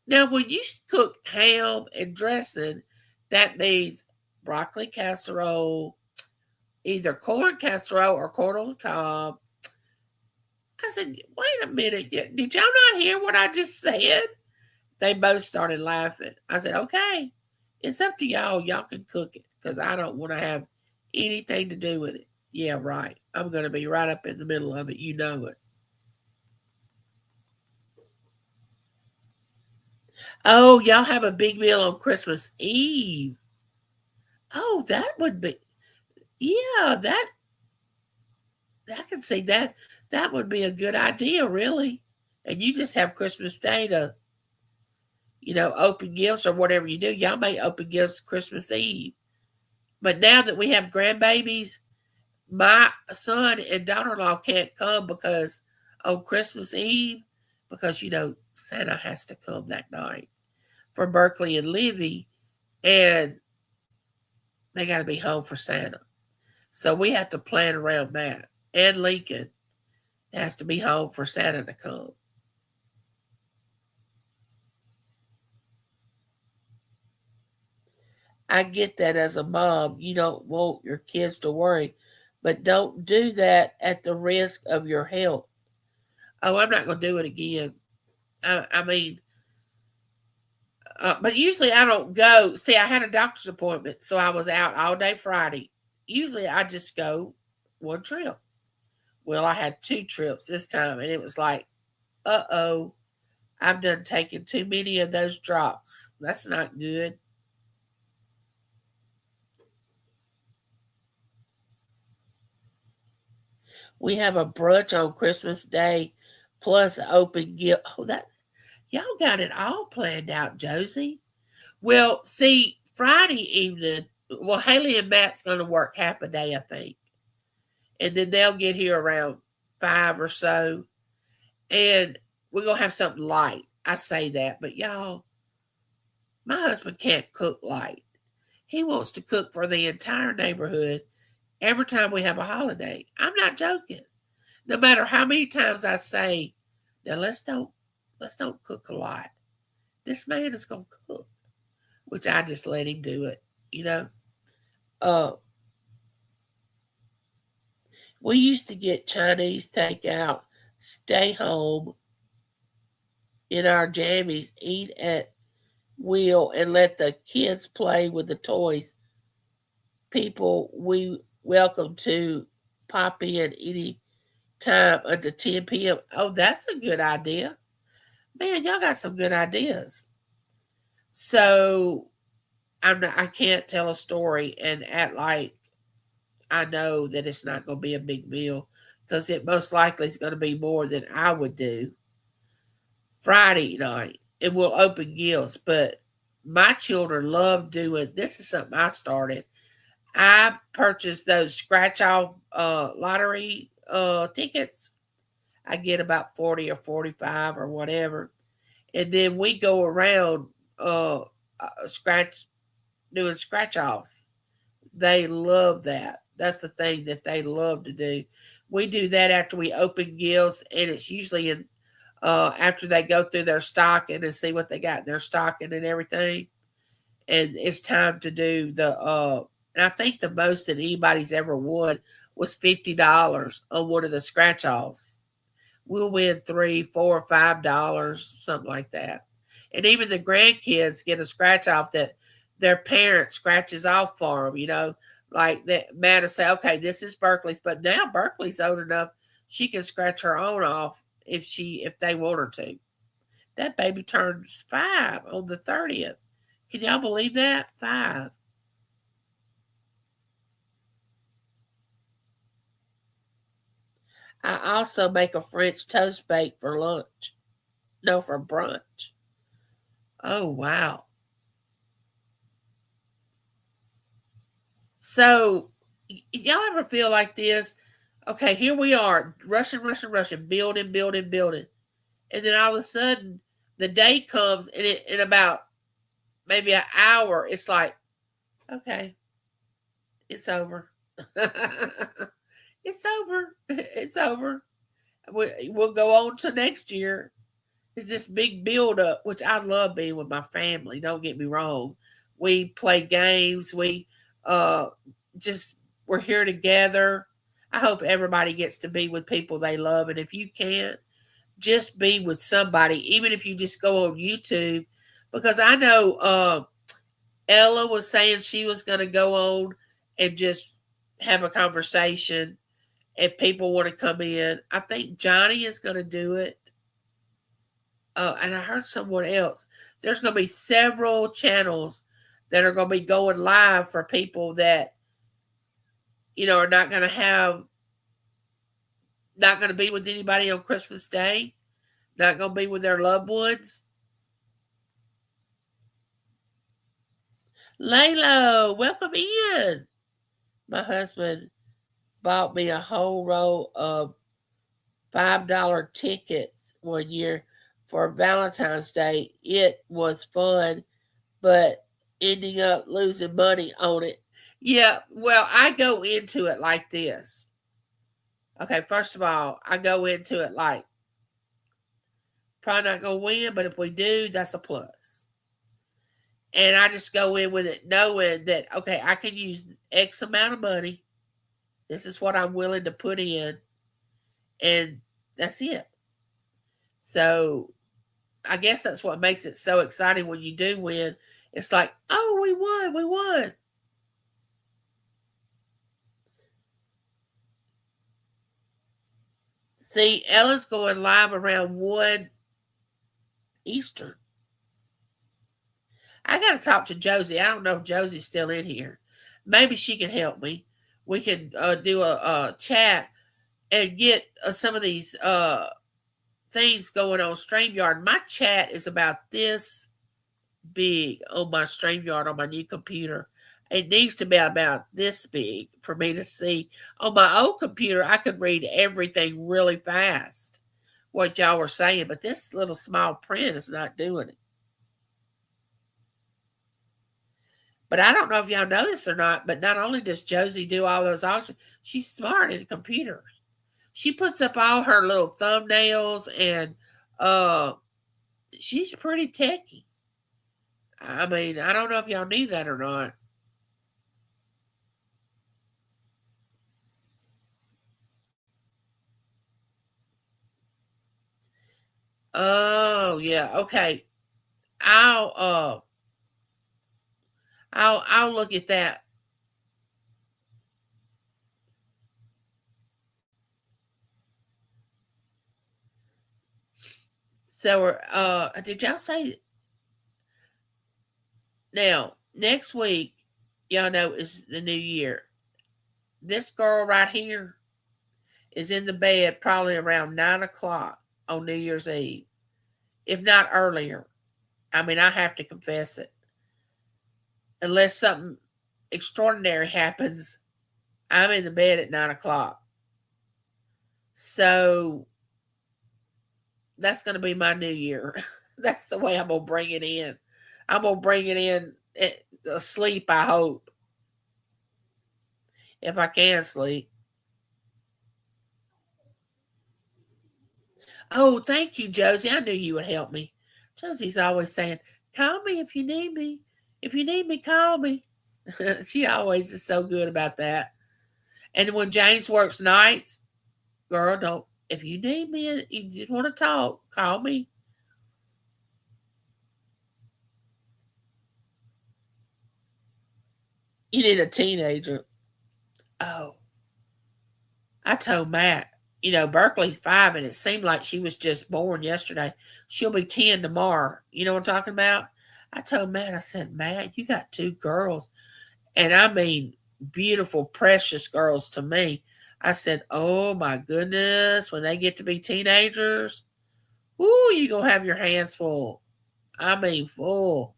Now, when you cook ham and dressing, that means broccoli casserole, either corn casserole or corn on the cob. I said, wait a minute, did y'all not hear what I just said? They both started laughing. I said, okay, it's up to y'all. Y'all can cook it because I don't want to have anything to do with it. Yeah, right. I'm going to be right up in the middle of it. You know it. Oh, y'all have a big meal on Christmas Eve. Oh, that would be, yeah, that, I can see that. That would be a good idea, really. And you just have Christmas Day to, open gifts or whatever you do. Y'all may open gifts Christmas Eve. But now that we have grandbabies, my son and daughter-in-law can't come because on Christmas Eve, because Santa has to come that night for Berkeley and Livy, and they got to be home for Santa. So we have to plan around that. And Lincoln has to be home for Santa to come. I get that as a mom, you don't want your kids to worry, but don't do that at the risk of your health. Oh, I'm not going to do it again. I mean, but usually I don't go. See, I had a doctor's appointment, so I was out all day Friday. Usually I just go one trip. Well, I had two trips this time, and it was like, uh-oh, I've done taken too many of those drops. That's not good. We have a brunch on Christmas Day, plus open gift. Oh, that y'all got it all planned out, Josie. Well, see, Friday evening. Well, Haley and Matt's going to work half a day, I think, and then they'll get here around 5 or so, and we're gonna have something light. I say that, but y'all, my husband can't cook light. He wants to cook for the entire neighborhood every time we have a holiday. I'm not joking. No matter how many times I say, now let's don't cook a lot. This man is gonna cook, which I just let him do it. You know, uh, we used to get Chinese takeout, stay home in our jammies, eat at will, and let the kids play with the toys. People we welcome to pop in any time until 10 p.m. Oh, that's a good idea. Man, y'all got some good ideas. So I can't tell a story and act like I know that it's not going to be a big meal because it most likely is going to be more than I would do Friday night. And we'll open gifts, but my children love doing this. Is something I started. I purchased those scratch off lottery tickets. I get about 40 or 45 or whatever. And then we go around scratch doing scratch offs. They love that. That's the thing that they love to do. We do that after we open gifts, and it's usually in after they go through their stocking and see what they got in their stocking and everything. And it's time to do the and I think the most that anybody's ever won was $50 on one of the scratch offs. We'll win 3, $4, $5, something like that. And even the grandkids get a scratch off that their parent scratches off for them. Like that. Matt will say, "Okay, this is Berkeley's," but now Berkeley's old enough she can scratch her own off if they want her to. That baby turns 5 on the 30th. Can y'all believe that? 5. I also make a French toast bake for lunch. No, for brunch. Oh, wow. So, y'all ever feel like this? Okay, here we are, rushing, rushing, rushing, building, building, building. And then all of a sudden, the day comes, and in about maybe an hour, it's like, okay, it's over. It's over. It's over. We'll go on to next year. is this big build up, which I love being with my family. Don't get me wrong. We play games. We uh just we're here together. I hope everybody gets to be with people they love, and if you can't, just be with somebody, even if you just go on YouTube. Because I know Ella was saying she was going to go on and just have a conversation if people want to come in. I think Johnny is going to do it. And I heard someone else. There's going to be several channels that are going to be going live for people that are not going to be with anybody on Christmas Day, not going to be with their loved ones. Laylo, welcome in. My husband bought me a whole roll of $5 tickets one year for Valentine's Day. It was fun, but ending up losing money on it. Yeah, well, I go into it like this. Okay, first of all, I go into it like probably not gonna win, but if we do, that's a plus. And I just go in with it knowing that okay, I can use X amount of money. This is what I'm willing to put in, and that's it. So I guess that's what makes it so exciting when you do win. It's like, oh, we won. See, Ella's going live around 1 Eastern. I got to talk to Josie. I don't know if Josie's still in here. Maybe she can help me. We can do a chat and get some of these things going on StreamYard. My chat is about this big on my StreamYard on my new computer. It needs to be about this big for me to see. On my old computer, I could read everything really fast, what y'all were saying, but this little small print is not doing it. But I don't know if y'all know this or not, but not only does Josie do all those auctions, she's smart in computers. She puts up all her little thumbnails and she's pretty techy. I mean, I don't know if y'all knew that or not. Oh yeah, okay. I'll uh I'll look at that. So did y'all say now next week, y'all know is the new year. This girl right here is in the bed probably around 9 o'clock on New Year's Eve, if not earlier. I mean, I have to confess it. Unless something extraordinary happens, I'm in the bed at 9 o'clock. So that's going to be my new year. That's the way I'm going to bring it in. I'm going to bring it in asleep, I hope. If I can sleep. Oh, thank you, Josie. I knew you would help me. Josie's always saying, call me if you need me. If you need me, call me. She always is so good about that. And when James works nights, girl, don't, if you need me, you just want to talk, call me. You need a teenager. Oh, I told Matt, Berkeley's 5, and it seemed like she was just born yesterday. She'll be 10 tomorrow. You know what I'm talking about? I told Matt, I said, Matt, you got 2 girls. And I mean, beautiful, precious girls to me. I said, oh my goodness, when they get to be teenagers, ooh, you're going to have your hands full. I mean, full.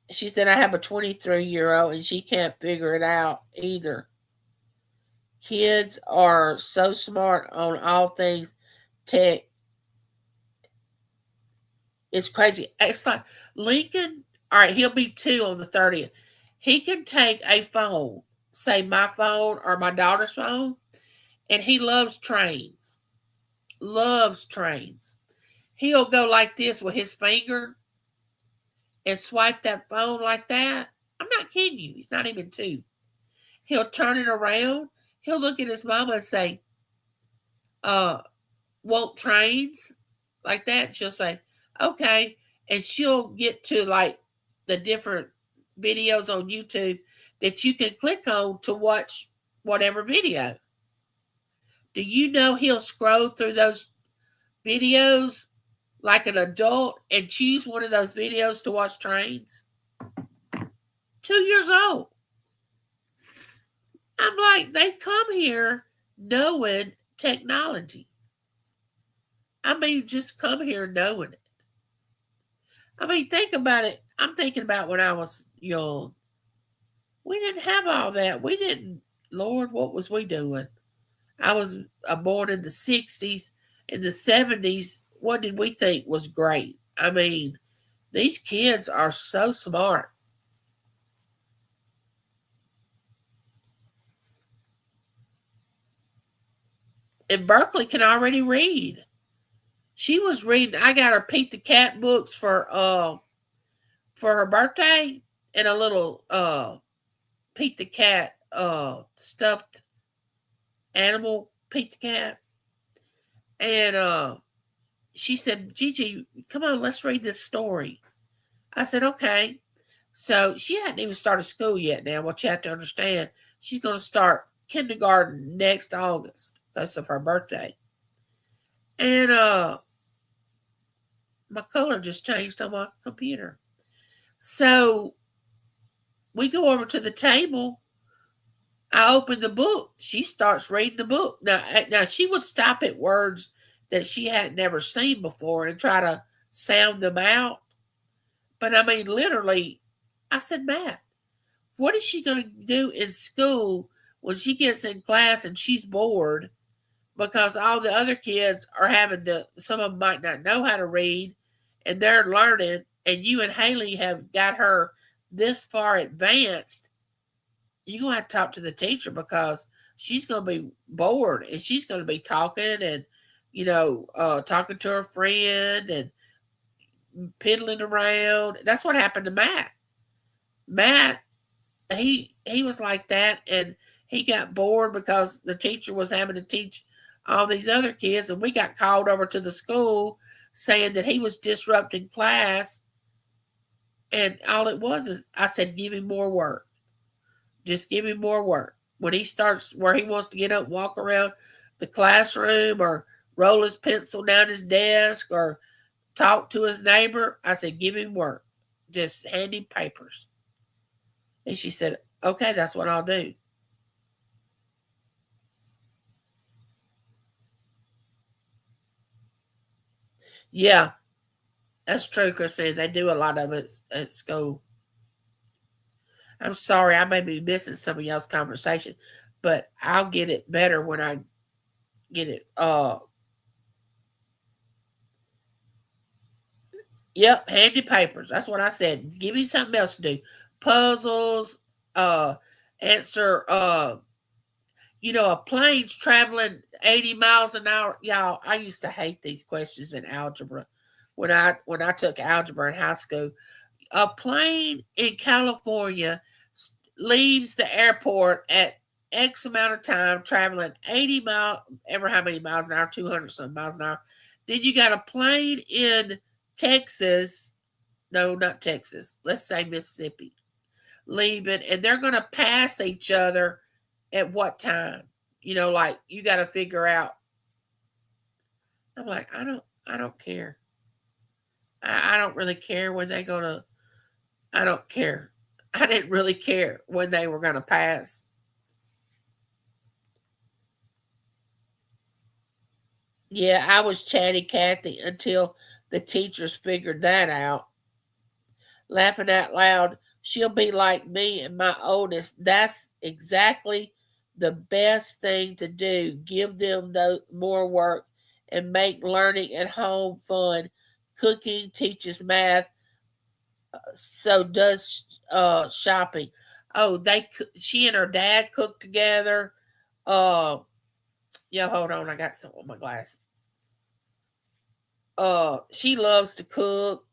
She said, I have a 23-year-old and she can't figure it out either. Kids are so smart on all things tech. It's crazy. It's like Lincoln, all right, he'll be 2 on the 30th. He can take a phone, say my phone or my daughter's phone, and he loves trains. Loves trains. He'll go like this with his finger and swipe that phone like that. I'm not kidding you. He's not even two. He'll turn it around. He'll look at his mama and say, uh, "Want trains?" Like that. She'll say, "Okay," and she'll get to like the different videos on YouTube that you can click on to watch whatever video. Do you know he'll scroll through those videos like an adult and choose one of those videos to watch trains? 2 years old. I'm like, they come here knowing technology. I mean, just come here knowing it. I mean, think about it. I'm thinking about when I was young. We didn't have all that. We didn't, Lord, what was we doing? I was born in the 60s. In the 70s, what did we think was great? I mean, these kids are so smart. And Berkeley can already read. She was reading. I got her Pete the Cat books for her birthday, and a little Pete the Cat stuffed animal Pete the Cat. And she said, "Gigi, come on, let's read this story." I said, "Okay." So she hadn't even started school yet now. What you have to understand, she's going to start kindergarten next August because of her birthday. And my color just changed on my computer. So we go over to the table. I open the book. She starts reading the book. Now she would stop at words that she had never seen before and try to sound them out. But I mean, literally, I said, "Matt, what is she going to do in school when she gets in class and she's bored because all the other kids are having to, some of them might not know how to read and they're learning, and you and Haley have got her this far advanced? You're going to have to talk to the teacher because she's going to be bored and she's going to be talking and, talking to her friend and piddling around." That's what happened to Matt. Matt, he was like that, and he got bored because the teacher was having to teach all these other kids, and we got called over to the school saying that he was disrupting class. And all it was is I said, "Give him more work. Just give him more work. When he starts where he wants to get up and walk around the classroom or roll his pencil down his desk or talk to his neighbor," I said, "Give him work. Just hand him papers." And she said, "Okay, that's what I'll do." Yeah, that's true, Christine. They do a lot of it at school. I'm sorry, I may be missing some of y'all's conversation, but I'll get it better when I get it. Yep, handy papers. That's what I said. Give me something else to do. Puzzles, uh, answer, a plane's traveling 80 miles an hour. Y'all, I used to hate these questions in algebra when I took algebra in high school. A plane in California leaves the airport at X amount of time, traveling 80 miles, ever how many miles an hour, 200 some miles an hour. Then you got a plane in Texas, no, not Texas, let's say Mississippi, leaving, and they're going to pass each other at what time? Like you got to figure out. I'm like, I don't care. I don't really care when they go to. I don't care. I didn't really care when they were going to pass. Yeah, I was chatty Cathy until the teachers figured that out. Laughing out loud, she'll be like me and my oldest. That's exactly the best thing to do. Give them more work and make learning at home fun. Cooking teaches math, so does shopping. Oh, she and her dad cook together. Uh, Yo, hold on, I got some on my glass. She loves to cook,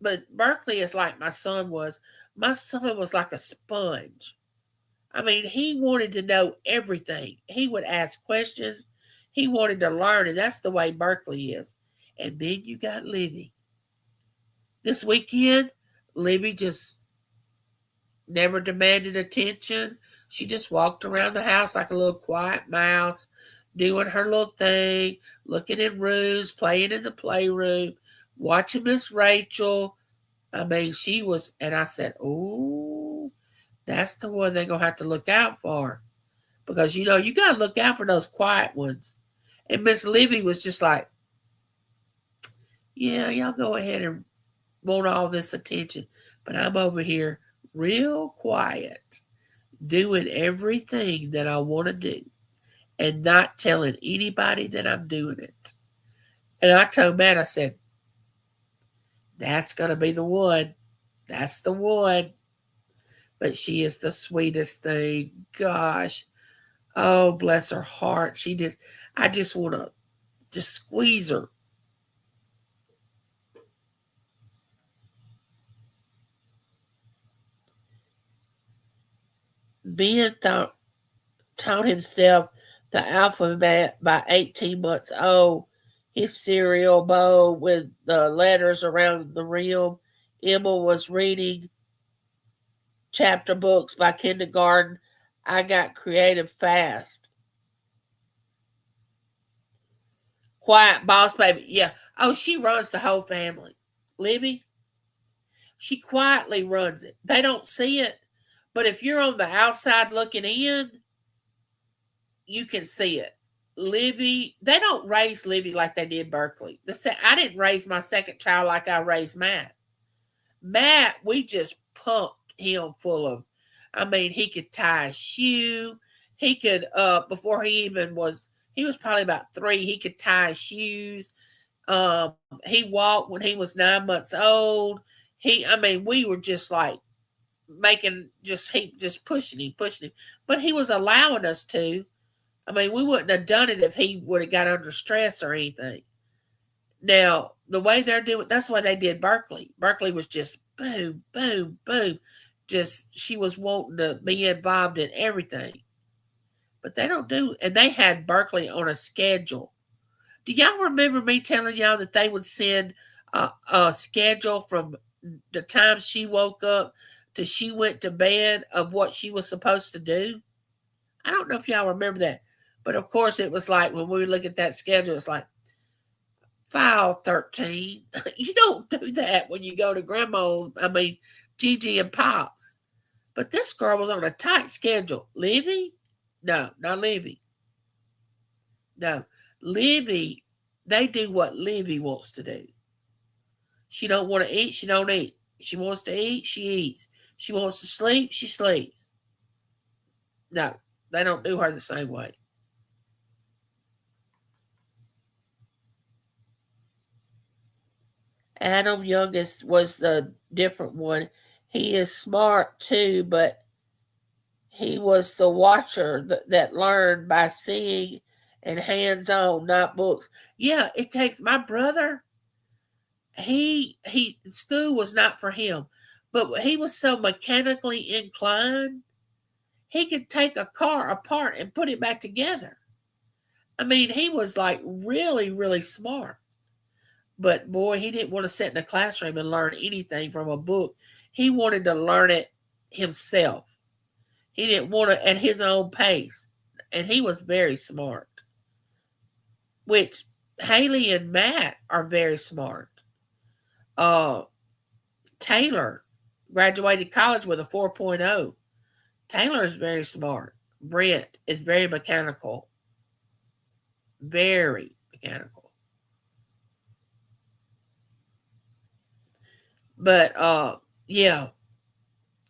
but Berkeley is like my son was. My son was like a sponge. I mean, he wanted to know everything. He would ask questions. He wanted to learn, and that's the way Berkeley is. And then you got Livy. This weekend, Livy just never demanded attention. She just walked around the house like a little quiet mouse, doing her little thing, looking in rooms, playing in the playroom, watching Miss Rachel. I mean, she was, and I said, "Oh, that's the one they're gonna have to look out for, because you gotta look out for those quiet ones." And Miss Livy was just like, "Yeah, y'all go ahead and want all this attention, but I'm over here real quiet, doing everything that I want to do, and not telling anybody that I'm doing it." And I told Matt, I said, "That's gonna be the one. That's the one." But she is the sweetest thing. Gosh. Oh, bless her heart. I just want to just squeeze her. Ben taught himself the alphabet by 18 months old. His cereal bowl with the letters around the rim. Emma was reading chapter books by kindergarten. I got creative fast. Quiet boss baby. Yeah. Oh, she runs the whole family. Libby, she quietly runs it. They don't see it, but if you're on the outside looking in, you can see it. Libby, they don't raise Libby like they did Berkeley. I didn't raise my second child like I raised Matt. Matt, we just pumped him full of. I mean, he could tie a shoe. He could before he was probably about 3. He could tie shoes. He walked when he was 9 months old. I mean, we were just like just pushing him. But he was allowing us to. I mean, we wouldn't have done it if he would have got under stress or anything. Now, the way they're doing, that's why they did Berkeley. Berkeley was just boom, boom, boom. Just, she was wanting to be involved in everything. But they don't do, and they had Berkeley on a schedule. Do y'all remember me telling y'all that they would send a schedule from the time she woke up to she went to bed of what she was supposed to do? I don't know if y'all remember that. But of course, it was like when we look at that schedule, it's like file 13. You don't do that when you go to grandma's, Gigi and Pop's. But this girl was on a tight schedule. Livy? No, not Livy. No. Livy, they do what Livy wants to do. She don't want to eat, she don't eat. She wants to eat, she eats. She wants to sleep, she sleeps. No, they don't do her the same way. Adam Youngest was the different one. He is smart too, but he was the watcher that learned by seeing and hands on, not books. Yeah, it takes my brother. He school was not for him, but he was so mechanically inclined. He could take a car apart and put it back together. I mean, he was like really, really smart. But boy, he didn't want to sit in a classroom and learn anything from a book. He wanted to learn it himself. He didn't want to at his own pace. And he was very smart. Which Haley and Matt are very smart. Uh Taylor graduated college with a 4.0. Taylor is very smart. Brent is very mechanical. Very mechanical. But yeah,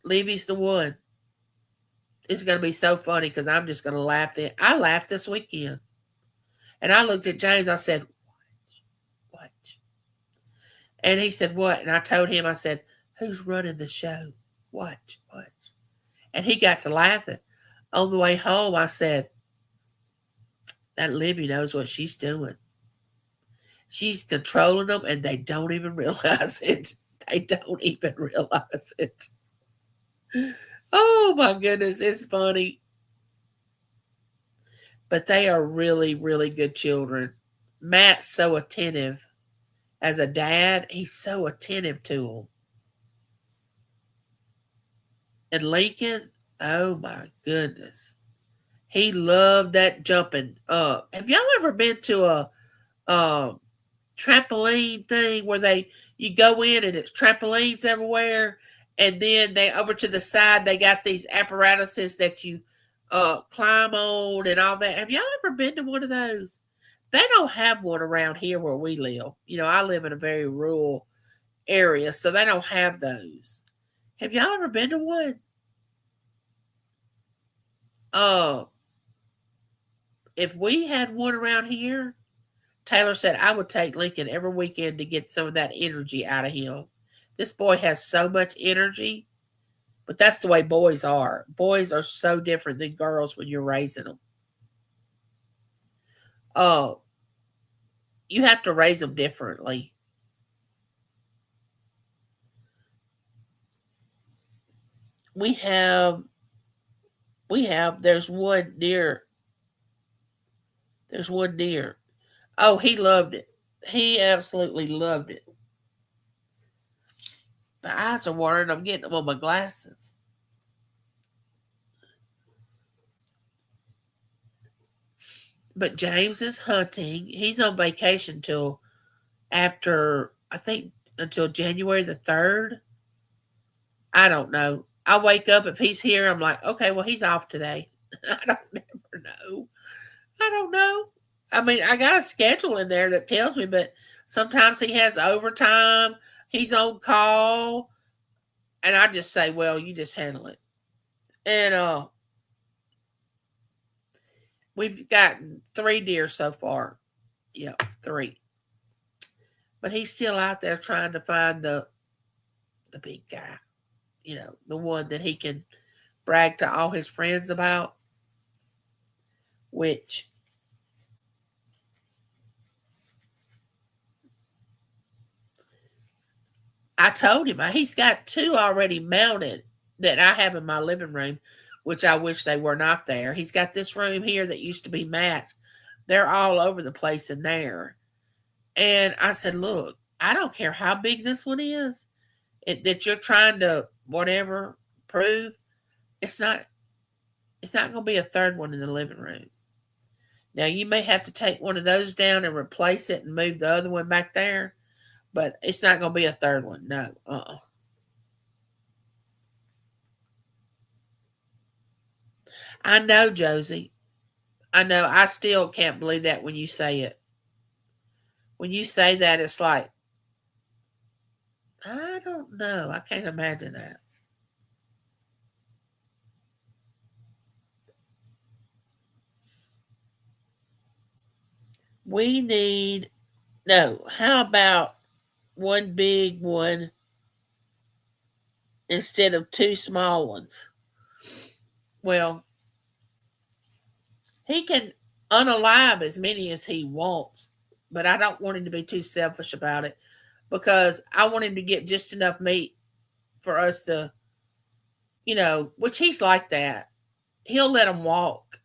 Levy's the one. It's gonna be so funny because I'm just gonna laugh. I laughed this weekend, and I looked at James. I said, "What? What?" And he said, "What?" And I told him, I said, "Who's running the show? What? What?" And he got to laughing. On the way home, I said, That Libby knows what she's doing. She's controlling them, and they don't even realize it. They don't even realize it. Oh my goodness, it's funny. But they are really, really good children. Matt's so attentive. As a dad, he's so attentive to them. And Lincoln, oh my goodness. He loved that jumping up. Have y'all ever been to a trampoline thing where you go in and it's trampolines everywhere, and then they over to the side they got these apparatuses that you climb on and all that. Have y'all ever been to one of those? They don't have one around here where we live. I live in a very rural area, so they don't have those. Have y'all ever been to one? Uh, if we had one around here, Taylor said I would take Lincoln every weekend to get some of that energy out of him. This boy has so much energy, but that's the way boys are. Boys are so different than girls when you're raising them. You have to raise them differently. We have, there's one near, there's one near. Oh, he loved it. He absolutely loved it. My eyes are watering. I'm getting them on my glasses. But James is hunting. He's on vacation till after, I think, until January the 3rd. I don't know. I wake up, if he's here, I'm like, okay, well, he's off today. I don't never know. I don't know. I mean, I got a schedule in there that tells me, but sometimes he has overtime. He's on call. And I just say, well, you just handle it. And we've gotten 3 deer so far. Yeah, 3. But he's still out there trying to find the big guy. The one that he can brag to all his friends about. Which I told him he's got 2 already mounted that I have in my living room, which I wish they were not there. He's got this room here that used to be Matt's. They're all over the place in there. And I said, look, I don't care how big this one is that you're trying to whatever prove. It's not going to be a third one in the living room. Now, you may have to take one of those down and replace it and move the other one back there, but it's not going to be a third one. No. I know, Josie. I know. I still can't believe that when you say it. When you say that, it's like, I don't know. I can't imagine that. We need, no, how about one big one instead of 2 small ones? Well, he can unalive as many as he wants, but I don't want him to be too selfish about it because I want him to get just enough meat for us to, which he's like that. He'll let them walk.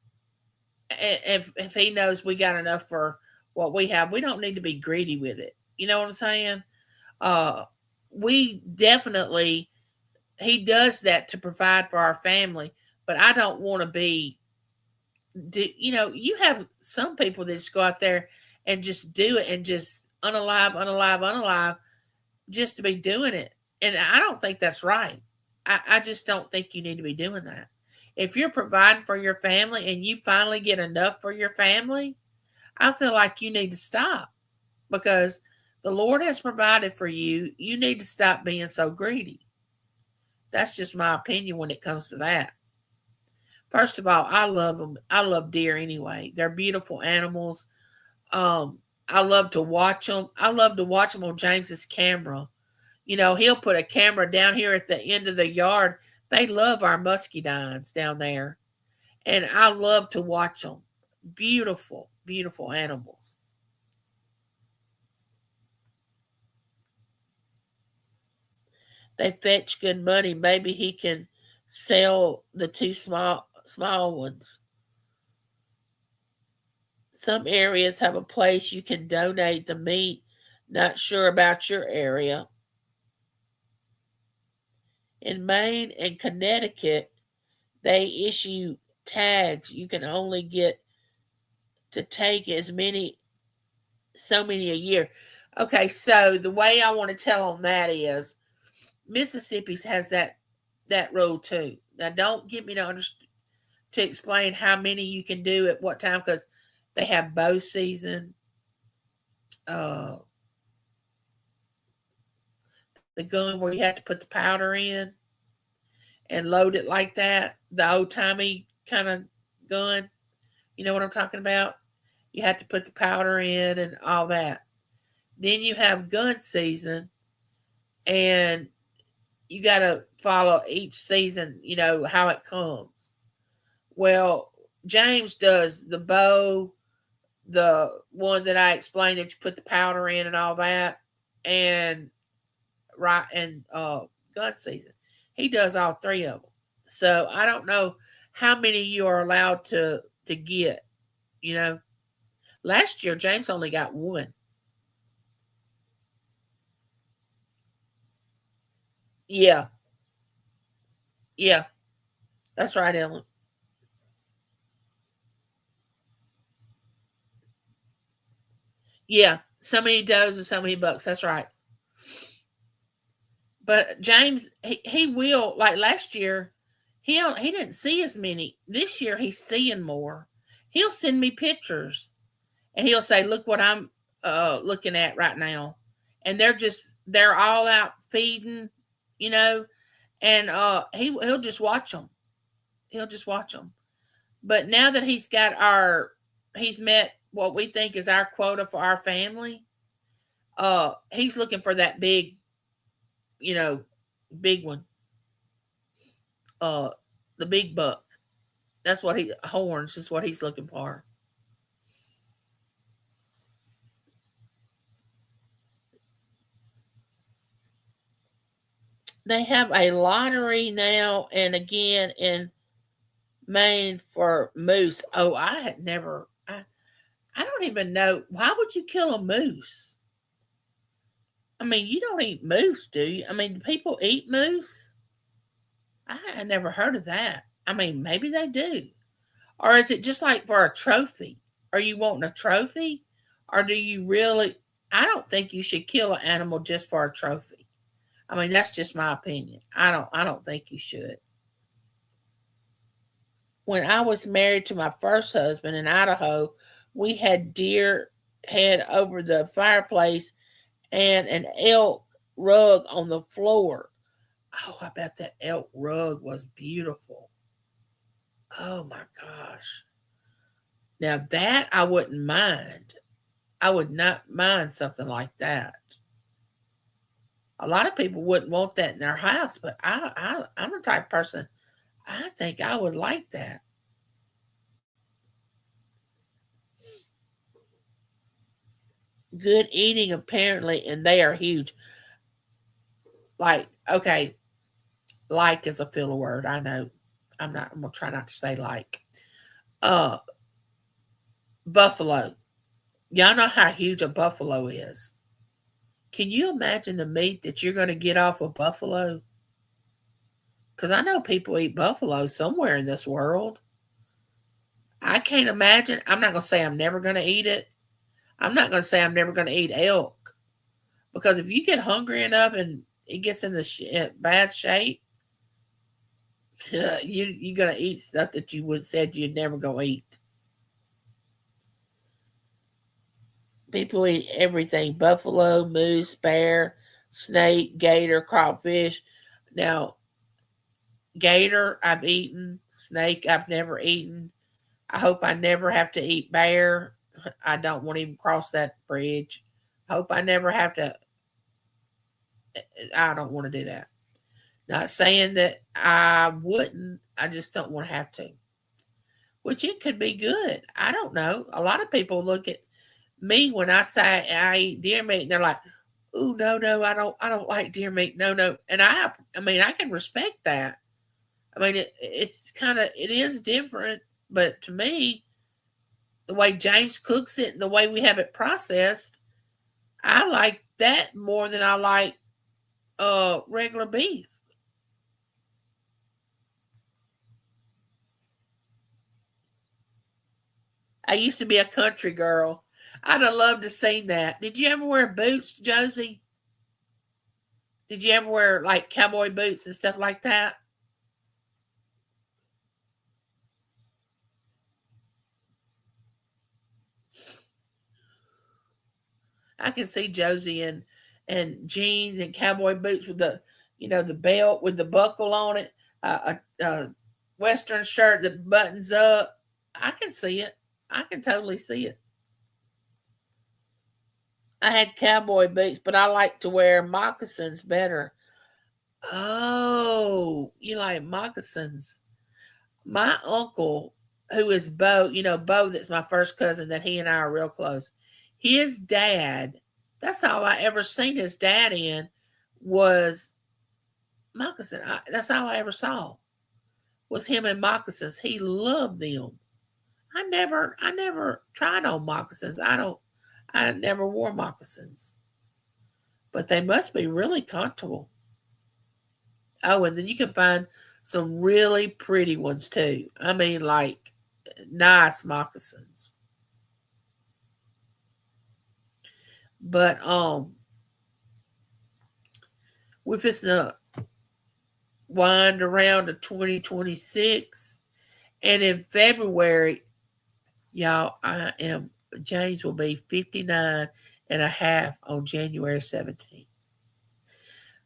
If he knows we got enough for what we have, we don't need to be greedy with it. You know what I'm saying? We definitely, he does that to provide for our family, but I don't want to be, you have some people that just go out there and just do it and just unalive, just to be doing it. And I don't think that's right. I just don't think you need to be doing that. If you're providing for your family and you finally get enough for your family, I feel like you need to stop because the Lord has provided for you. You need to stop being so greedy. That's just my opinion when it comes to that. First of all, I love them. I love deer anyway. They're beautiful animals. I love to watch them. I love to watch them on James's camera. He'll put a camera down here at the end of the yard. They love our muscadines down there. And I love to watch them. Beautiful. beautiful animals. They fetch good money. Maybe he can sell the two small ones. Some areas have a place you can donate the meat. Not sure about your area. In Maine and Connecticut, they issue tags. You can only get to take as many, so many a year. Okay, so the way I want to tell on that is Mississippi's has that rule too. Now, don't get me to explain how many you can do at what time because they have bow season, uh, the gun where you have to put the powder in and load it like that, the old timey kind of gun. You know what I'm talking about? You have to put the powder in and all that. Then you have gun season, and you got to follow each season, how it comes. Well, James does the bow, the one that I explained that you put the powder in and all that, and right and gun season. He does all three of them. So I don't know how many you are allowed to get. You know, last year James only got one. Yeah, yeah, that's right, Ellen. Yeah, so many does and so many bucks. That's right. But James, he will like last year. He didn't see as many. This year he's seeing more. He'll send me pictures and he'll say, "Look what I'm looking at right now," and they're all out feeding, you know, and he'll just watch them. He'll just watch them. But now that he's met what we think is our quota for our family. He's looking for that you know, big one, uh, the big buck. That's what he horns is what he's looking for. They have a lottery now and again in Maine for moose. Oh, I had never. I don't even know why would you kill a moose. I mean, you don't eat moose, do you? I mean, do people eat moose? I had never heard of that. I mean, maybe they do. Or is it just like for a trophy? Are you wanting a trophy? Or do you really? I don't think you should kill an animal just for a trophy. I mean, that's just my opinion. I don't think you should. When I was married to my first husband in Idaho, we had deer head over the fireplace and an elk rug on the floor. Oh, I bet that elk rug was beautiful. Oh my gosh. Now that I wouldn't mind. I would not mind something like that. A lot of people wouldn't want that in their house, but I'm the type of person I think I would like that. Good eating apparently, and they are huge. Like, okay, like is a filler word. I know. I'm gonna try not to say like. Uh Buffalo. Y'all know how huge a buffalo is. Can you imagine the meat that you're gonna get off a buffalo? Because I know people eat buffalo somewhere in this world. I can't imagine. I'm not gonna say I'm never gonna eat it. I'm not gonna say I'm never gonna eat elk. Because if you get hungry enough and it gets in the bad shape, you're gonna eat stuff that you would said you'd never go eat. People eat everything: buffalo, moose, bear, snake, gator, crawfish. Now, gator I've eaten, snake I've never eaten. I hope I never have to eat bear. I don't want to even cross that bridge. I hope I never have to. I don't want to do that. Not saying that I wouldn't. I just don't want to have to. which it could be good. I don't know. A lot of people look at me when I say I eat deer meat, and they're like, "Ooh, no, no, I don't like deer meat, no, no." And I mean, I can respect that. I mean, it's kind of it is different, but to me, the way James cooks it and the way we have it processed, I like that more than I like regular beef. I used to be a country girl. I'd have loved to seen that. Did you ever wear boots, Josie? Did you ever wear like cowboy boots and stuff like that? I can see Josie in and jeans and cowboy boots with the the belt with the buckle on it, a western shirt that buttons up. I can see it. I can totally see it. I had cowboy boots, but I like to wear moccasins better. Oh, you like moccasins? My uncle, who is Bo, Bo, that's my first cousin, that he and I are real close. His dad, that's all I ever seen his dad in was moccasin. That's all I ever saw was him in moccasins. He loved them. I never tried on moccasins. I never wore moccasins, but they must be really comfortable. Oh, and then you can find some really pretty ones too. I mean, like nice moccasins. But we're just gonna wind around to 2026, and in February, y'all, I am James will be 59 and a half on January 17th.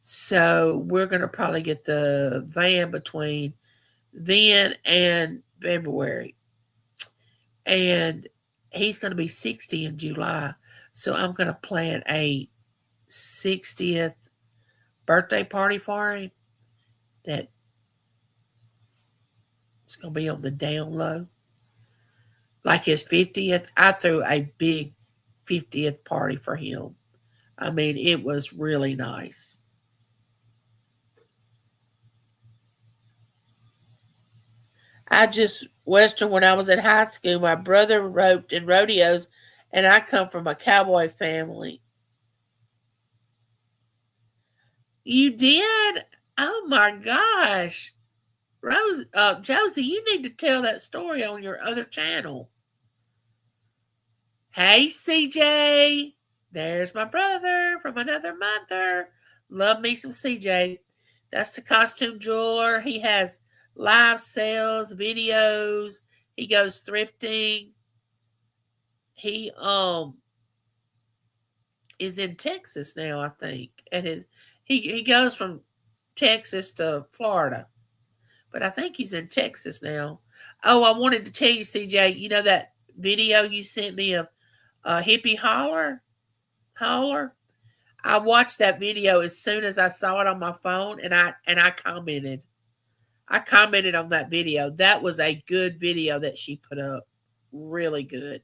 So we're gonna probably get the van between then and February, and he's going to be 60 in July. So I'm going to plan a 60th birthday party for him that it's going to be on the down low. Like his 50th, I threw a big 50th party for him. I mean, it was really nice. I just, Western, when I was in high school, my brother roped in rodeos, and I come from a cowboy family. You did? Oh my gosh. Josie, you need to tell that story on your other channel. Hey, CJ. There's my brother from another mother. Love me some CJ. That's the costume jeweler. He has live sales, videos. He goes thrifting. He is in Texas now, I think. And he goes from Texas to Florida. But I think he's in Texas now. Oh, I wanted to tell you, CJ, you know that video you sent me of hippie holler? I watched that video as soon as I saw it on my phone, and I commented. I commented on that video. That was a good video that she put up. Really good.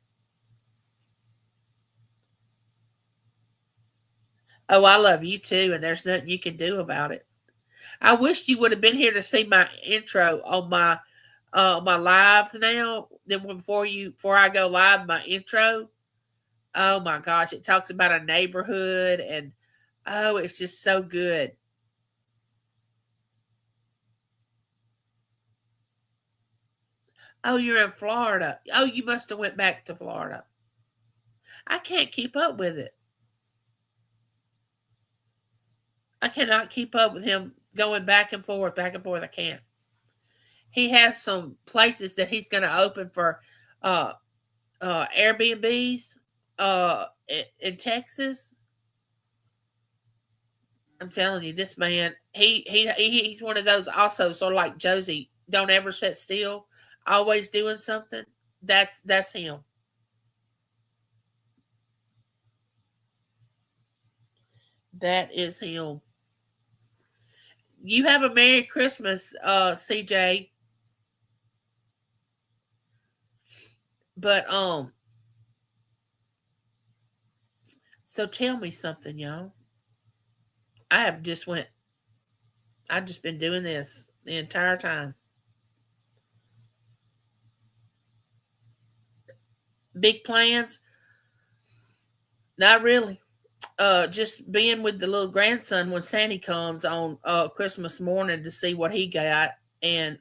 Oh, I love you too, and there's nothing you can do about it. I wish you would have been here to see my intro on my lives now. Then before I go live, my intro. Oh my gosh, it talks about a neighborhood and oh, it's just so good. Oh, you're in Florida. Oh, you must have went back to Florida. I can't keep up with it. I cannot keep up with him going back and forth, back and forth. I can't. He has some places that he's going to open for uh Airbnbs in Texas. I'm telling you, this man, he's one of those also sort of like Josie, don't ever sit still, always doing something. That's him. That is him. You have a Merry Christmas, CJ. But so tell me something, y'all. I have just went. I've just been doing this the entire time. Big plans? Not really. Just being with the little grandson when Santa comes on Christmas morning to see what he got, and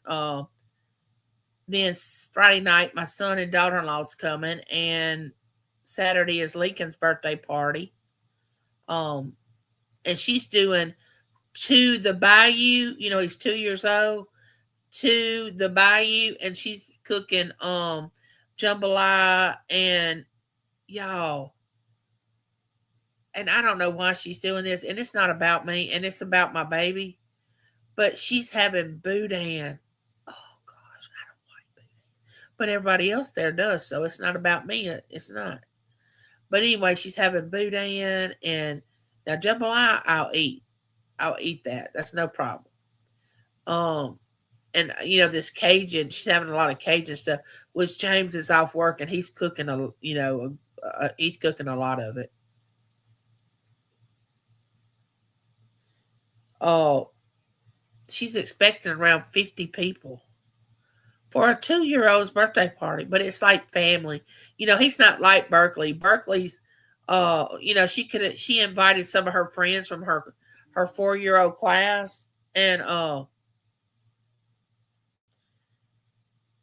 then Friday night my son and daughter-in-law's coming, and Saturday is Lincoln's birthday party. Um, and she's doing to the bayou. You know, he's 2 years old. To the bayou, and she's cooking jambalaya and y'all. And I don't know why she's doing this, and it's not about me, and it's about my baby. But she's having boudin. Oh gosh, I don't like boudin, but everybody else there does, so it's not about me. It's not. But anyway, she's having boudin and now jambalaya. I'll eat. I'll eat that. That's no problem. Um, and this Cajun. She's having a lot of Cajun stuff. Which James is off work and he's cooking he's cooking a lot of it. Oh, she's expecting around 50 people for a 2 year old's birthday party, but it's like family. He's not like Berkeley. Berkeley's, she invited some of her friends from her 4 year old class, and I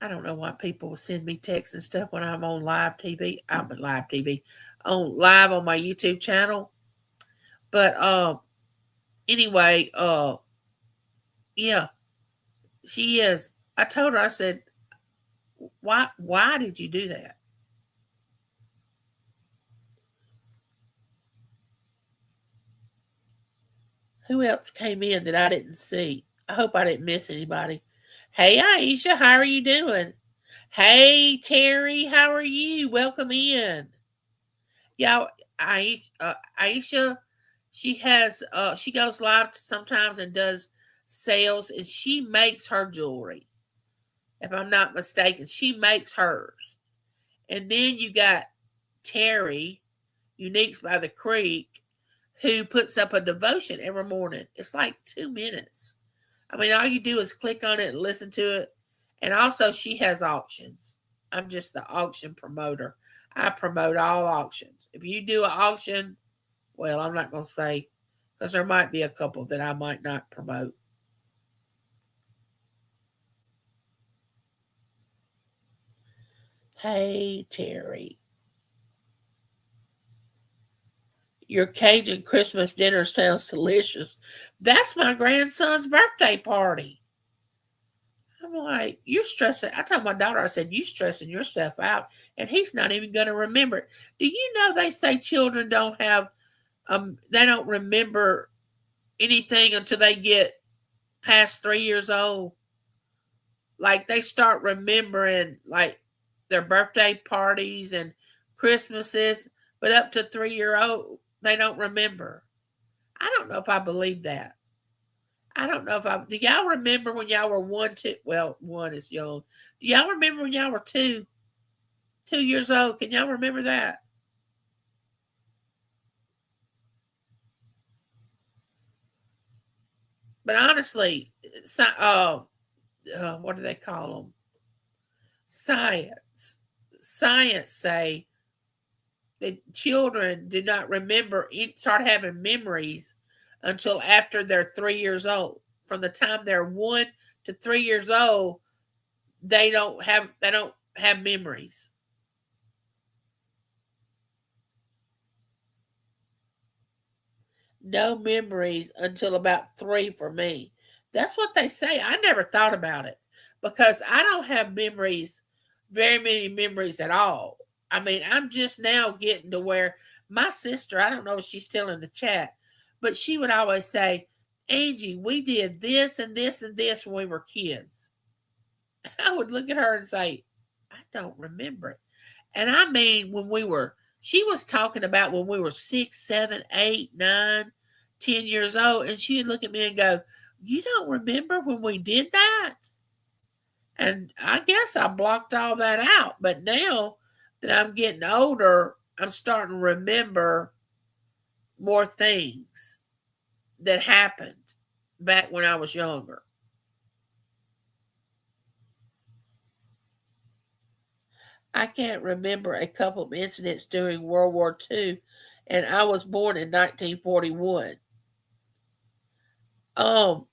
don't know why people send me texts and stuff when I'm on live TV. I'm on live TV, on live on my YouTube channel. But anyway, yeah, she is. I told her, I said, why did you do that? Who else came in that I didn't see? I hope I didn't miss anybody. Hey Aisha, how are you doing? Hey Terry, how are you? Welcome in. Yeah, Aisha, she goes live sometimes and does sales, and she makes her jewelry. If I'm not mistaken, she makes hers. And then you got Terry, Uniques by the Creek, who puts up a devotion every morning. It's like 2 minutes. I mean, all you do is click on it and listen to it. And also, she has auctions. I'm just the auction promoter. I promote all auctions. If you do an auction, well, I'm not going to say, because there might be a couple that I might not promote. Hey, Terry. Your Cajun Christmas dinner sounds delicious. That's my grandson's birthday party. I'm like, you're stressing. I told my daughter, I said, you stressing yourself out, and he's not even going to remember it. Do you know they say children don't have, they don't remember anything until they get past 3 years old? Like they start remembering like their birthday parties and Christmases, but up to 3 year old, they don't remember. I don't know if I believe that. I don't know if I do. Y'all remember when y'all were 1, 2? Well, one is young. Do y'all remember when y'all were 2 years old? Can y'all remember that? But honestly, what do they call them? Science say that children do not start having memories until after they're 3 years old. From the time they're 1 to 3 years old, they don't have memories. No memories until about 3 for me. That's what they say. I never thought about it because I don't have memories, very many memories at all. I mean, I'm just now getting to where my sister, I don't know if she's still in the chat, but she would always say, Angie, we did this and this and this when we were kids. And I would look at her and say, I don't remember it. And I mean, she was talking about when we were 6, 7, 8, 9, 10 years old. And she'd look at me and go, you don't remember when we did that? And I guess I blocked all that out. But now that I'm getting older, I'm starting to remember more things that happened back when I was younger. I can't remember a couple of incidents during World War II, and I was born in 1941. Um,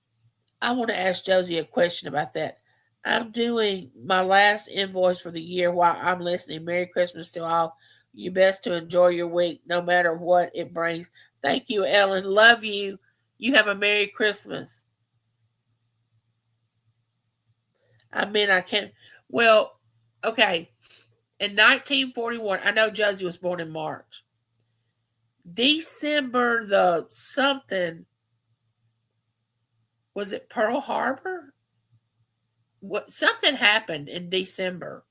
I want to ask Josie a question about that. I'm doing my last invoice for the year while I'm listening. Merry Christmas to all. You best to enjoy your week, no matter what it brings. Thank you, Ellen. Love you. You have a Merry Christmas. I mean, I can't. Well, okay. In 1941, I know Josie was born in March. December the something, was it Pearl Harbor? What something happened in December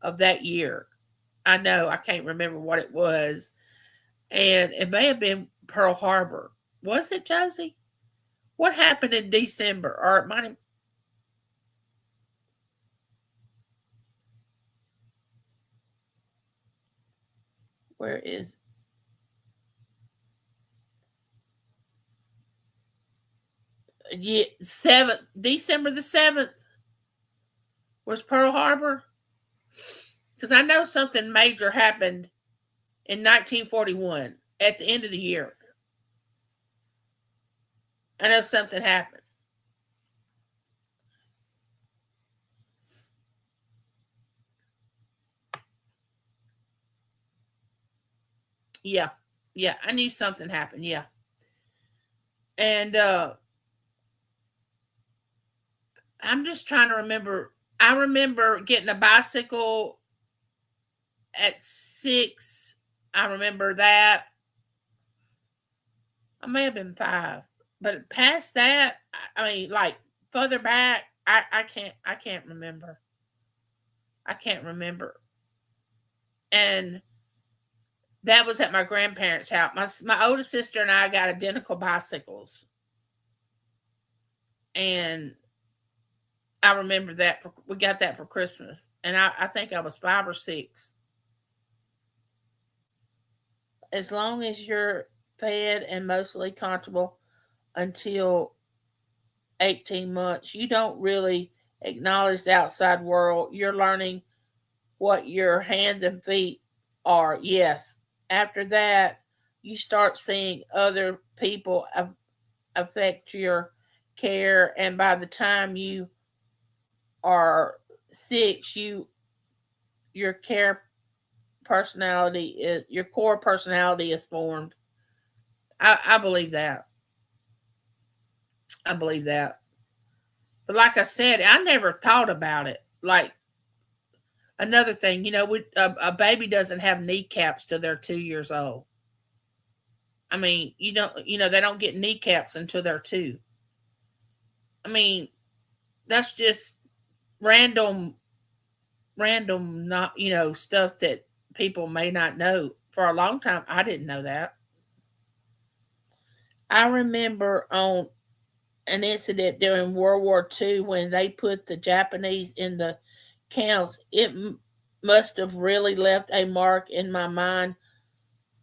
of that year. I know I can't remember what it was, and it may have been Pearl Harbor. Was it, Josie? What happened in December? Or it might have, where is, yeah, 7th, December the 7th was Pearl Harbor? Because I know something major happened in 1941 at the end of the year. I know something happened. Yeah. Yeah, I knew something happened. Yeah. And I'm just trying to remember. I remember getting a bicycle at 6. I remember that. I may have been 5. But past that, I mean, like further back, I can't remember. I can't remember. And that was at my grandparents' house. My oldest sister and I got identical bicycles, and I remember that we got that for Christmas, and I think I was 5 or 6. As long as you're fed and mostly comfortable until 18 months, you don't really acknowledge the outside world. You're learning what your hands and feet are. Yes. After that, you start seeing other people affect your care, and by the time you are 6, your care personality is your core personality is formed. I believe that. I believe that. But like I said, I never thought about it. Like another thing, a baby doesn't have kneecaps till they're 2 years old. I mean, they don't get kneecaps until they're 2. I mean, that's just random, not stuff that people may not know. For a long time, I didn't know that. I remember on an incident during World War II when they put the Japanese in the camps. It must have really left a mark in my mind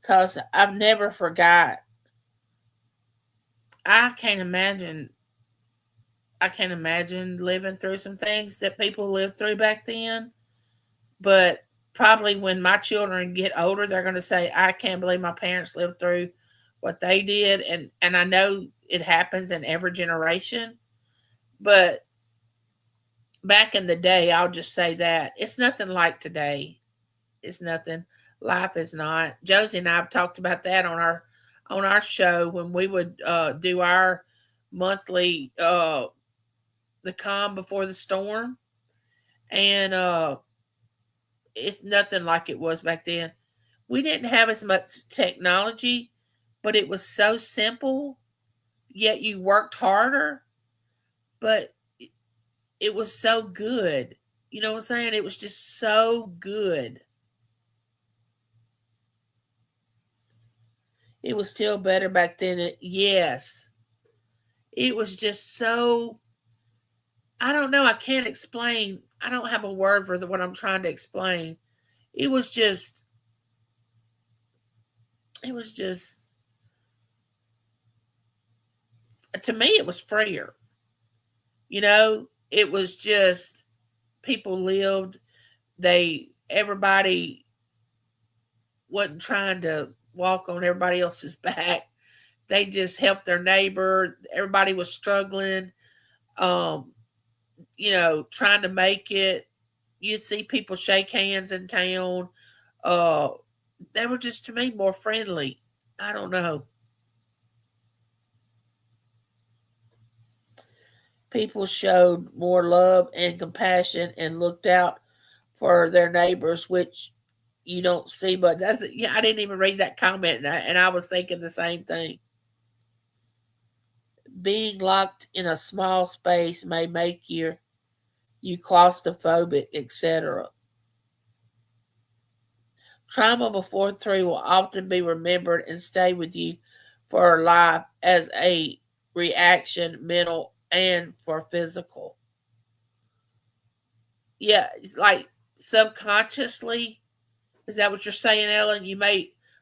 because I've never forgot. I can't imagine. I can't imagine living through some things that people lived through back then. But probably when my children get older, they're going to say, "I can't believe my parents lived through what they did," and I know it happens in every generation. But back in the day, I'll just say that it's nothing like today. It's nothing. Life is not. Josie and I have talked about that on our show when we would do our monthly the calm before the storm, and it's nothing like it was back then. We didn't have as much technology, but it was so simple. Yet you worked harder, but it was so good. You know what I'm saying? It was just so good. It was still better back then. Yes. It was just so, I don't know. I can't explain. I don't have a word for what I'm trying to explain. It was just, it was just, to me, it was freer. It was just people lived. Everybody wasn't trying to walk on everybody else's back. They just helped their neighbor. Everybody was struggling, um, trying to make it. You see people shake hands in town. Uh, they were just, to me, more friendly. I don't know. People showed more love and compassion and looked out for their neighbors, which you don't see. But yeah, I didn't even read that comment, and I was thinking the same thing. Being locked in a small space may make you claustrophobic, etc. Trauma before 3 will often be remembered and stay with you for life as a reaction, mental and for physical. Yeah, it's like subconsciously. Is that what you're saying, Ellen?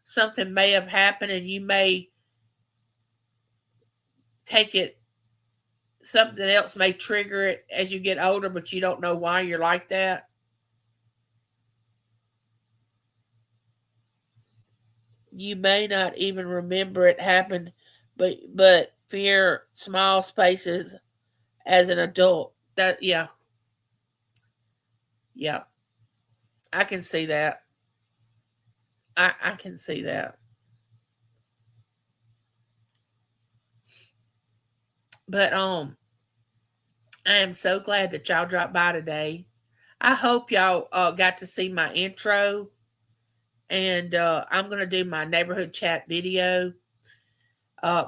Something may have happened and you may take it, something else may trigger it as you get older, but you don't know why you're like that. You may not even remember it happened, but fear small spaces as an adult. That Yeah, yeah, I can see that. I can see that. But I am so glad that y'all dropped by today. I hope y'all got to see my intro, and I'm gonna do my neighborhood chat video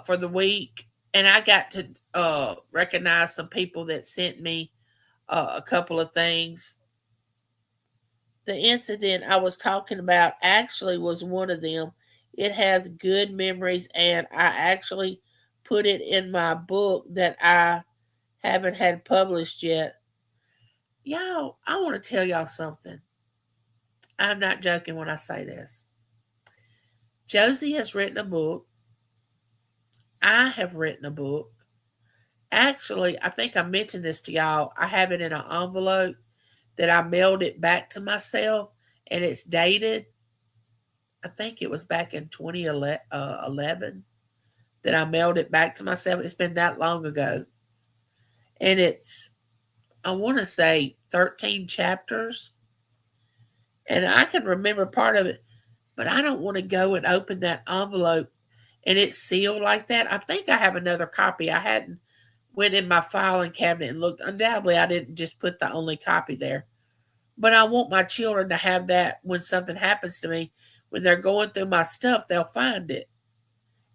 for the week. And I got to recognize some people that sent me a couple of things. The incident I was talking about actually was one of them. It has good memories, and I actually put it in my book that I haven't had published yet. Y'all, I want to tell y'all something. I'm not joking when I say this. Josie has written a book. I have written a book. Actually, I think I mentioned this to y'all. I have it in an envelope that I mailed it back to myself, and it's dated. I think it was back in 2011 that I mailed it back to myself. It's been that long ago. And it's, I want to say, 13 chapters. And I can remember part of it, but I don't want to go and open that envelope and it's sealed like that. I think I have another copy. I hadn't went in my filing cabinet and looked. Undoubtedly, I didn't just put the only copy there. But I want my children to have that when something happens to me. When they're going through my stuff, they'll find it.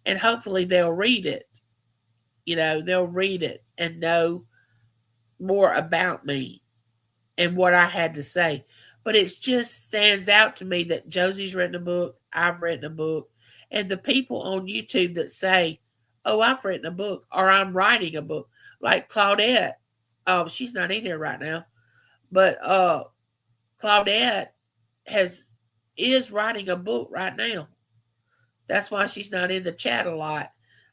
And hopefully they'll read it. They'll read it and know more about me and what I had to say. But it just stands out to me that Josie's written a book, I've written a book, and the people on YouTube that say, "Oh, I've written a book," or "I'm writing a book," like Claudette. She's not in here right now, but Claudette has is writing a book right now. That's why she's not in the chat a lot,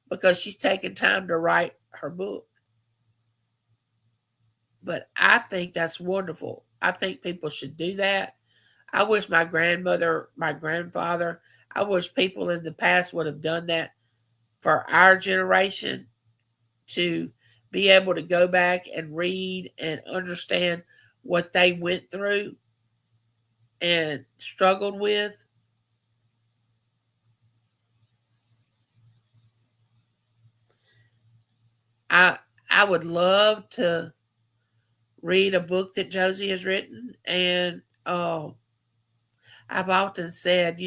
because she's taking time to write her book. But I think that's wonderful. I think people should do that. I wish my grandmother, my grandfather, I wish people in the past would have done that for our generation, to be able to go back and read and understand what they went through and struggled with. I I would love to read a book that Josie has written, and I've often said,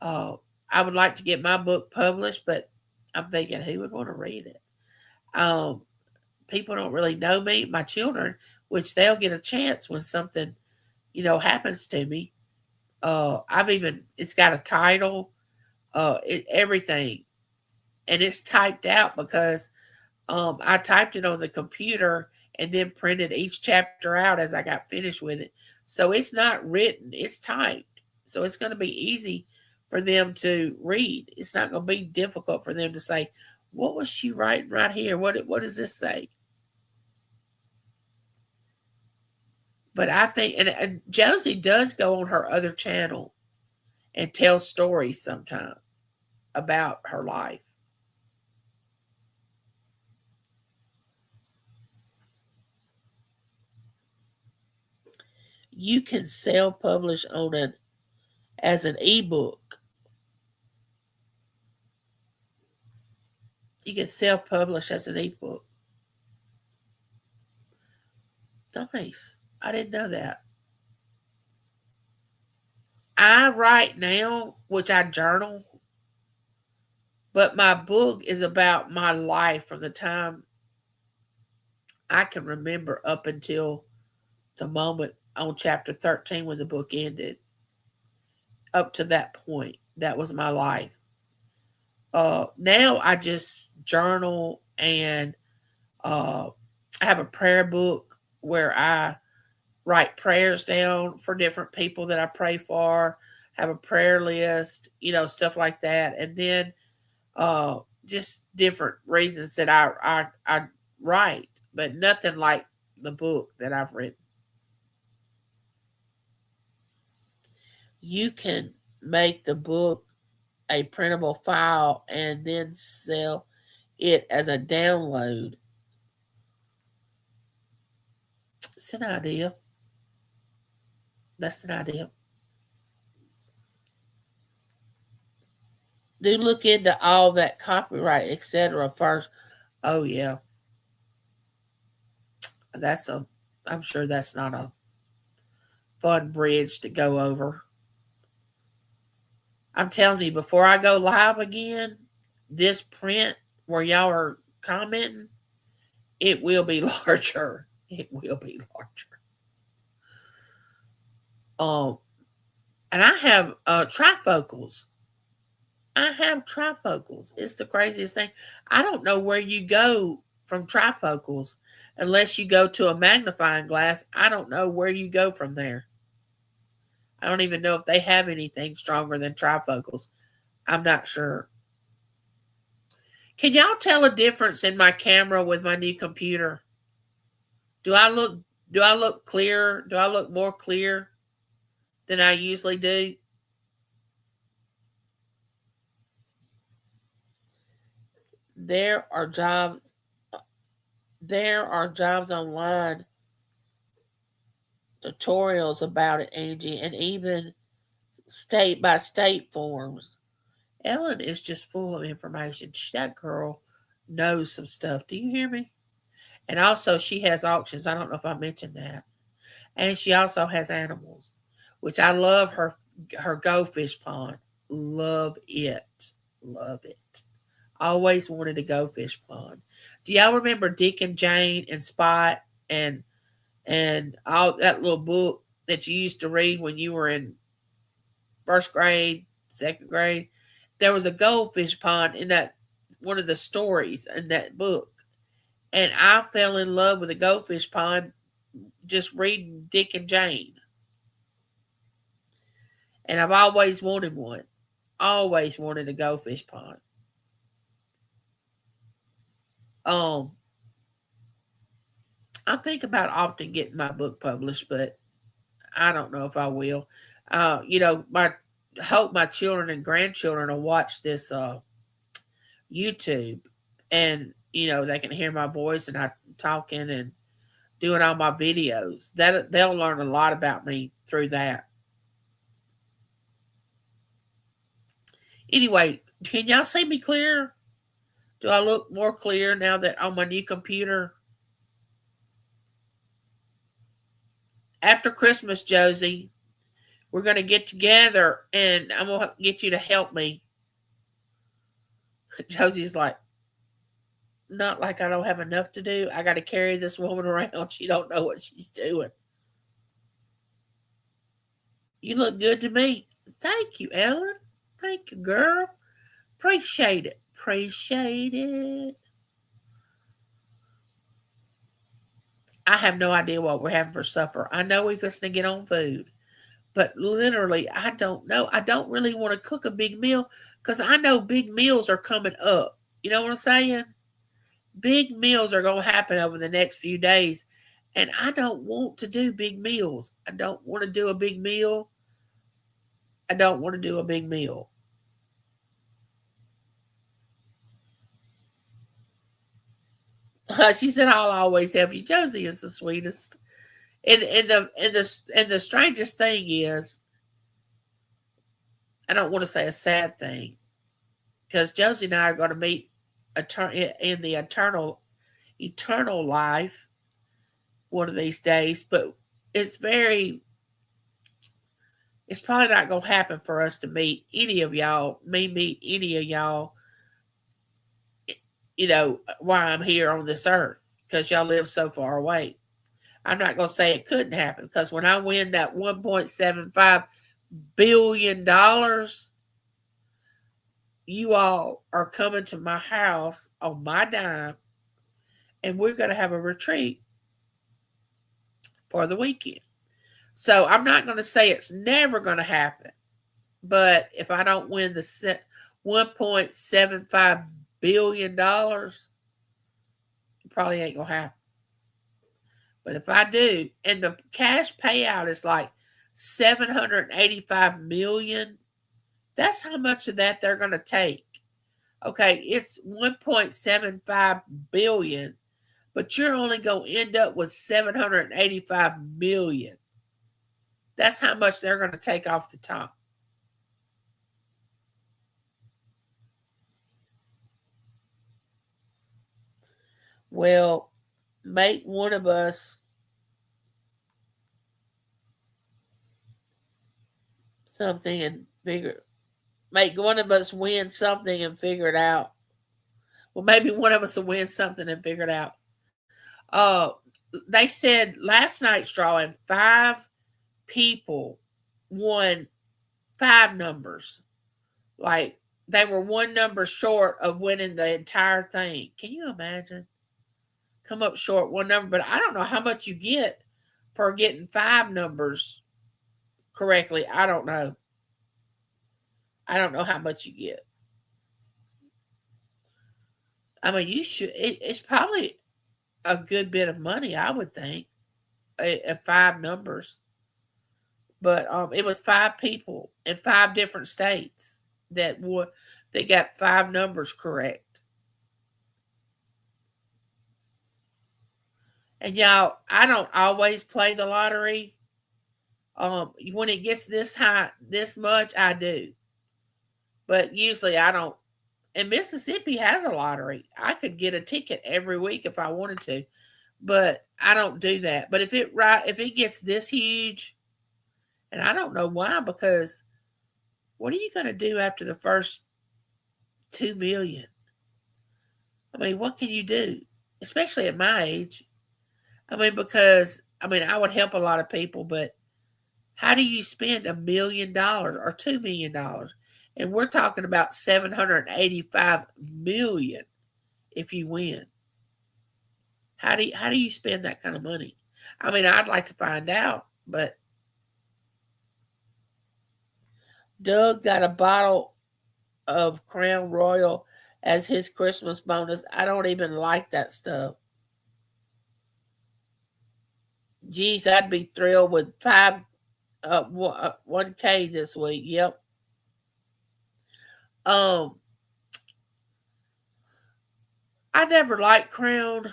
uh, I would like to get my book published, but I'm thinking who would want to read it? Um, People don't really know me, my children, which they'll get a chance when something, happens to me. It's got a title, everything, and it's typed out because I typed it on the computer and then printed each chapter out as I got finished with it. So it's not written, it's typed. So it's going to be easy for them to read. It's not going to be difficult for them to say, what was she writing right here? What does this say? But I think, and Josie does go on her other channel and tell stories sometimes about her life. You can self publish on an as an ebook. You can self publish as an ebook. Nice. I didn't know that. I write now, which I journal, but my book is about my life from the time I can remember up until the moment on chapter 13 when the book ended. Up to that point, that was my life. Now I just journal and I have a prayer book where I write prayers down for different people that I pray for, have a prayer list, stuff like that. And then just different reasons that I write, but nothing like the book that I've written. You can make the book a printable file and then sell it as a download. It's an idea. That's an idea. Do look into all that copyright, etc. first. Oh yeah, that's a. I'm sure that's not a fun bridge to go over. I'm telling you, before I go live again, this print where y'all are commenting, it will be larger. It will be larger. Um, and I have trifocals. I have trifocals. It's the craziest thing. I don't know where you go from trifocals unless you go to a magnifying glass. I don't know where you go from there. I don't even know if they have anything stronger than trifocals. I'm not sure. Can y'all tell a difference in my camera with my new computer? Do I look clearer? Do I look more clear than I usually do? There are jobs online, tutorials about it, Angie, and even state by state forms. Ellen is just full of information. That girl knows some stuff. Do you hear me? And also, she has auctions. I don't know if I mentioned that. And she also has animals, which I love her goldfish pond. Love it. Love it. Always wanted a goldfish pond. Do y'all remember Dick and Jane and Spot and all that little book that you used to read when you were in first grade, second grade? There was a goldfish pond in that one of the stories in that book. And I fell in love with a goldfish pond just reading Dick and Jane. And I've always wanted one. Always wanted a goldfish pond. I think about often getting my book published, but I don't know if I will. My hope my children and grandchildren will watch this YouTube, and they can hear my voice and I talking and doing all my videos. That they'll learn a lot about me through that. Anyway, can y'all see me clear? Do I look more clear now that on my new computer? After Christmas, Josie, we're going to get together and I'm going to get you to help me. Josie's like, not like I don't have enough to do. I got to carry this woman around. She don't know what she's doing. You look good to me. Thank you, Ellen. Thank you, girl. Appreciate it. Appreciate it. I have no idea what we're having for supper. I know we're supposed to get on food, but literally, I don't know. I don't really want to cook a big meal because I know big meals are coming up. You know what I'm saying? Big meals are going to happen over the next few days, and I don't want to do big meals. I don't want to do a big meal. I don't want to do a big meal. She said, "I'll always help you." Josie is the sweetest. And the strangest thing is, I don't want to say a sad thing because Josie and I are going to meet in the eternal life one of these days. But it's very, it's probably not going to happen for us to meet any of y'all. Me meet any of y'all, while I'm here on this earth because y'all live so far away. I'm not going to say it couldn't happen because when I win that $1.75 billion, you all are coming to my house on my dime, and we're going to have a retreat for the weekend. So I'm not going to say it's never going to happen, but if I don't win the $1.75 billion, it probably ain't going to happen. But if I do, and the cash payout is like 785 million, that's how much of that they're going to take. Okay, it's 1.75 billion, but you're only going to end up with 785 million. That's how much they're going to take off the top. Well, make one of us something and make one of us win something and figure it out. Well, maybe one of us will win something and figure it out. Uh, they said last night's drawing 5 people won 5 numbers. Like they were one number short of winning the entire thing. Can you imagine? Come up short one number, but I don't know how much you get for getting 5 numbers correctly. I don't know. I don't know how much you get. I mean, you should. It's probably a good bit of money, I would think, at 5 numbers. But it was 5 people in 5 different states that were they got 5 numbers correct. And y'all, I don't always play the lottery. When it gets this high, this much, I do. But usually I don't. And Mississippi has a lottery. I could get a ticket every week if I wanted to, but I don't do that. But if it gets this huge, and I don't know why, because what are you going to do after the first 2 million? I mean, what can you do, especially at my age? I mean, because I would help a lot of people, but how do you spend $1 million or $2 million? And we're talking about 785 million if you win. How do you spend that kind of money? I mean, I'd like to find out, but Doug got a bottle of Crown Royal as his Christmas bonus. I don't even like that stuff. Geez, I'd be thrilled with 1K this week. Yep. I never liked Crown.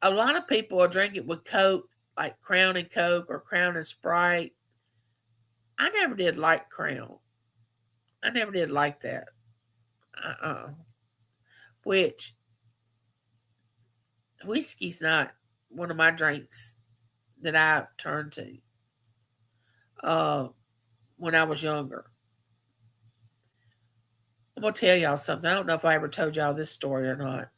A lot of people are drinking with Coke, like Crown and Coke or Crown and Sprite. I never did like Crown. I never did like that. Which whiskey's not one of my drinks that I turned to uh, when I was younger. I'm gonna tell y'all something. I don't know if I ever told y'all this story or not.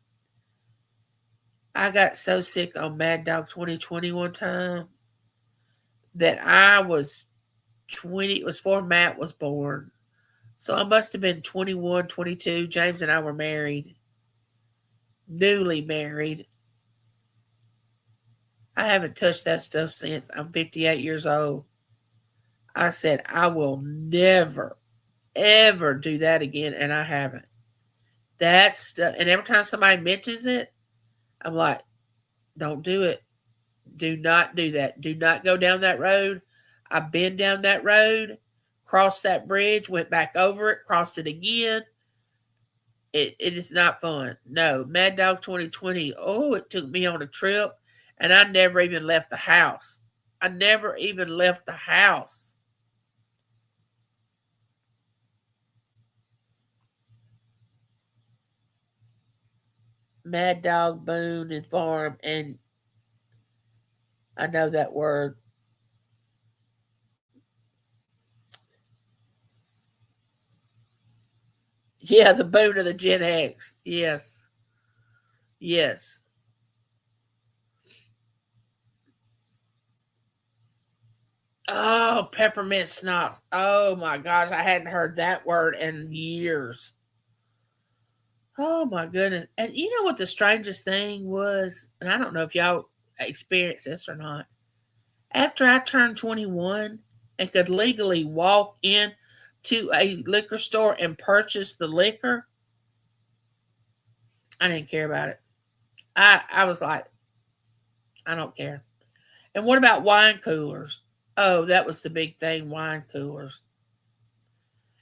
I got so sick on Mad Dog 2020 one time that I was 20. It was before Matt was born. So I must have been 21, 22. James and I were married, newly married. I haven't touched that stuff since I'm 58 years old. I said I will never, ever do that again, and I haven't. That stuff, and every time somebody mentions it, I'm like, don't do it. Do not do that. Do not go down that road. I've been down that road, crossed that bridge, went back over it, crossed it again. It is not fun. No, Mad Dog 2020. Oh, it took me on a trip, and I never even left the house. I never even left the house. Mad Dog Boone and Farm, and I know that word. Yeah, the Boone of the Gen X. Yes, yes. Oh, peppermint schnapps. Oh my gosh, I hadn't heard that word in years. Oh my goodness. And you know what the strangest thing was? And I don't know if y'all experienced this or not. After I turned 21 and could legally walk in to a liquor store and purchase the liquor, I didn't care about it. I was like, I don't care. And what about wine coolers? Oh, that was the big thing, wine coolers.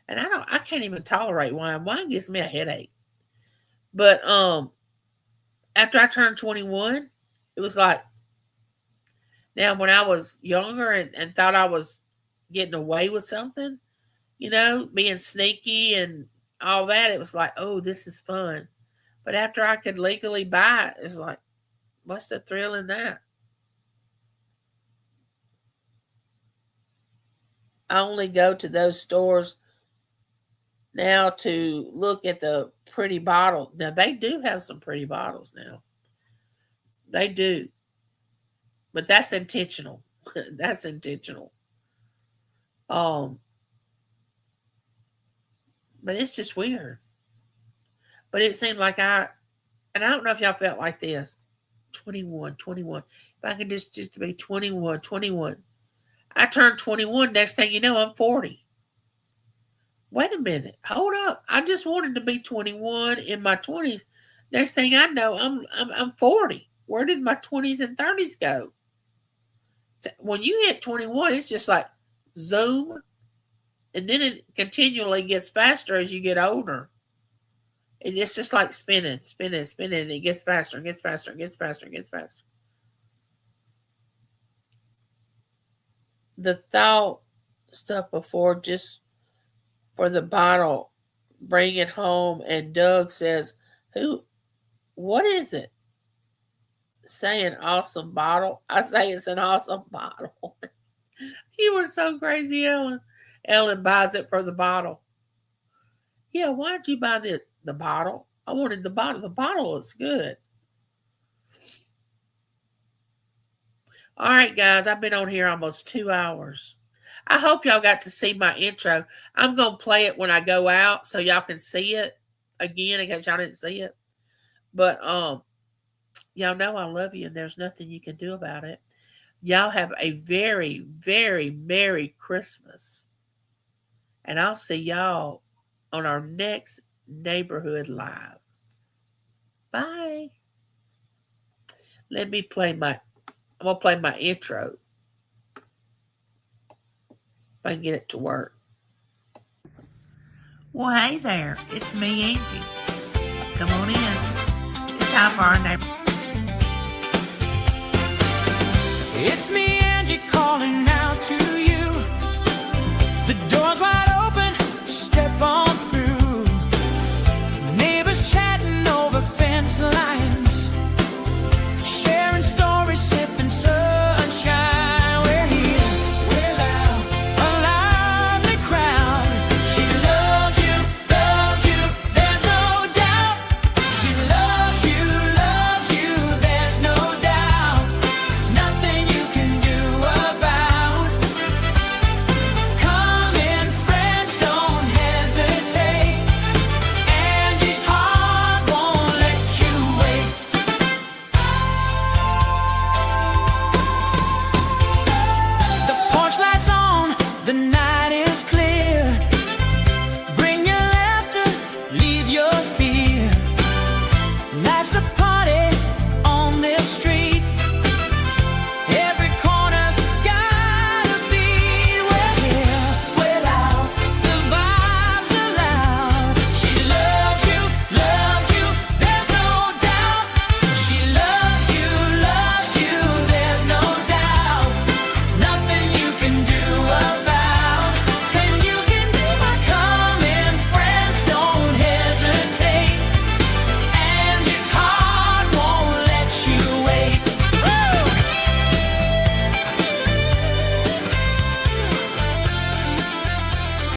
And I can't even tolerate wine. Wine gives me a headache. But after I turned 21, it was like, now when I was younger and thought I was getting away with something, being sneaky and all that, it was like, oh, this is fun. But after I could legally buy it, it was like, what's the thrill in that? I only go to those stores now to look at the pretty bottle. Now they do have some pretty bottles now. They do. But that's intentional. That's intentional. Um, but it's just weird. But it seemed like and I don't know if y'all felt like this. 21, 21. If I could just be 21, 21. I turned 21. Next thing you know, I'm 40. Wait a minute. Hold up. I just wanted to be 21 in my 20s. Next thing I know, I'm 40. Where did my 20s and 30s go? When you hit 21, it's just like zoom, and then it continually gets faster as you get older. And it's just like spinning, spinning, spinning, and it gets faster and gets faster and gets faster and gets faster. The thought stuff before, just for the bottle, bring it home, and Doug says, what is it? Say an awesome bottle. I say it's an awesome bottle. You were so crazy, Ellen. Ellen buys it for the bottle. Yeah, why'd you buy this? The bottle? I wanted the bottle. The bottle looks good. All right, guys, I've been on here almost 2 hours. I hope y'all got to see my intro. I'm going to play it when I go out so y'all can see it again in case y'all didn't see it. But y'all know I love you and there's nothing you can do about it. Y'all have a very, very Merry Christmas. And I'll see y'all on our next Neighborhood Live. Bye. I'm going to play my intro. If I can get it to work. Well, hey there. It's me, Angie. Come on in. It's time for our neighborhood. It's me, Angie, calling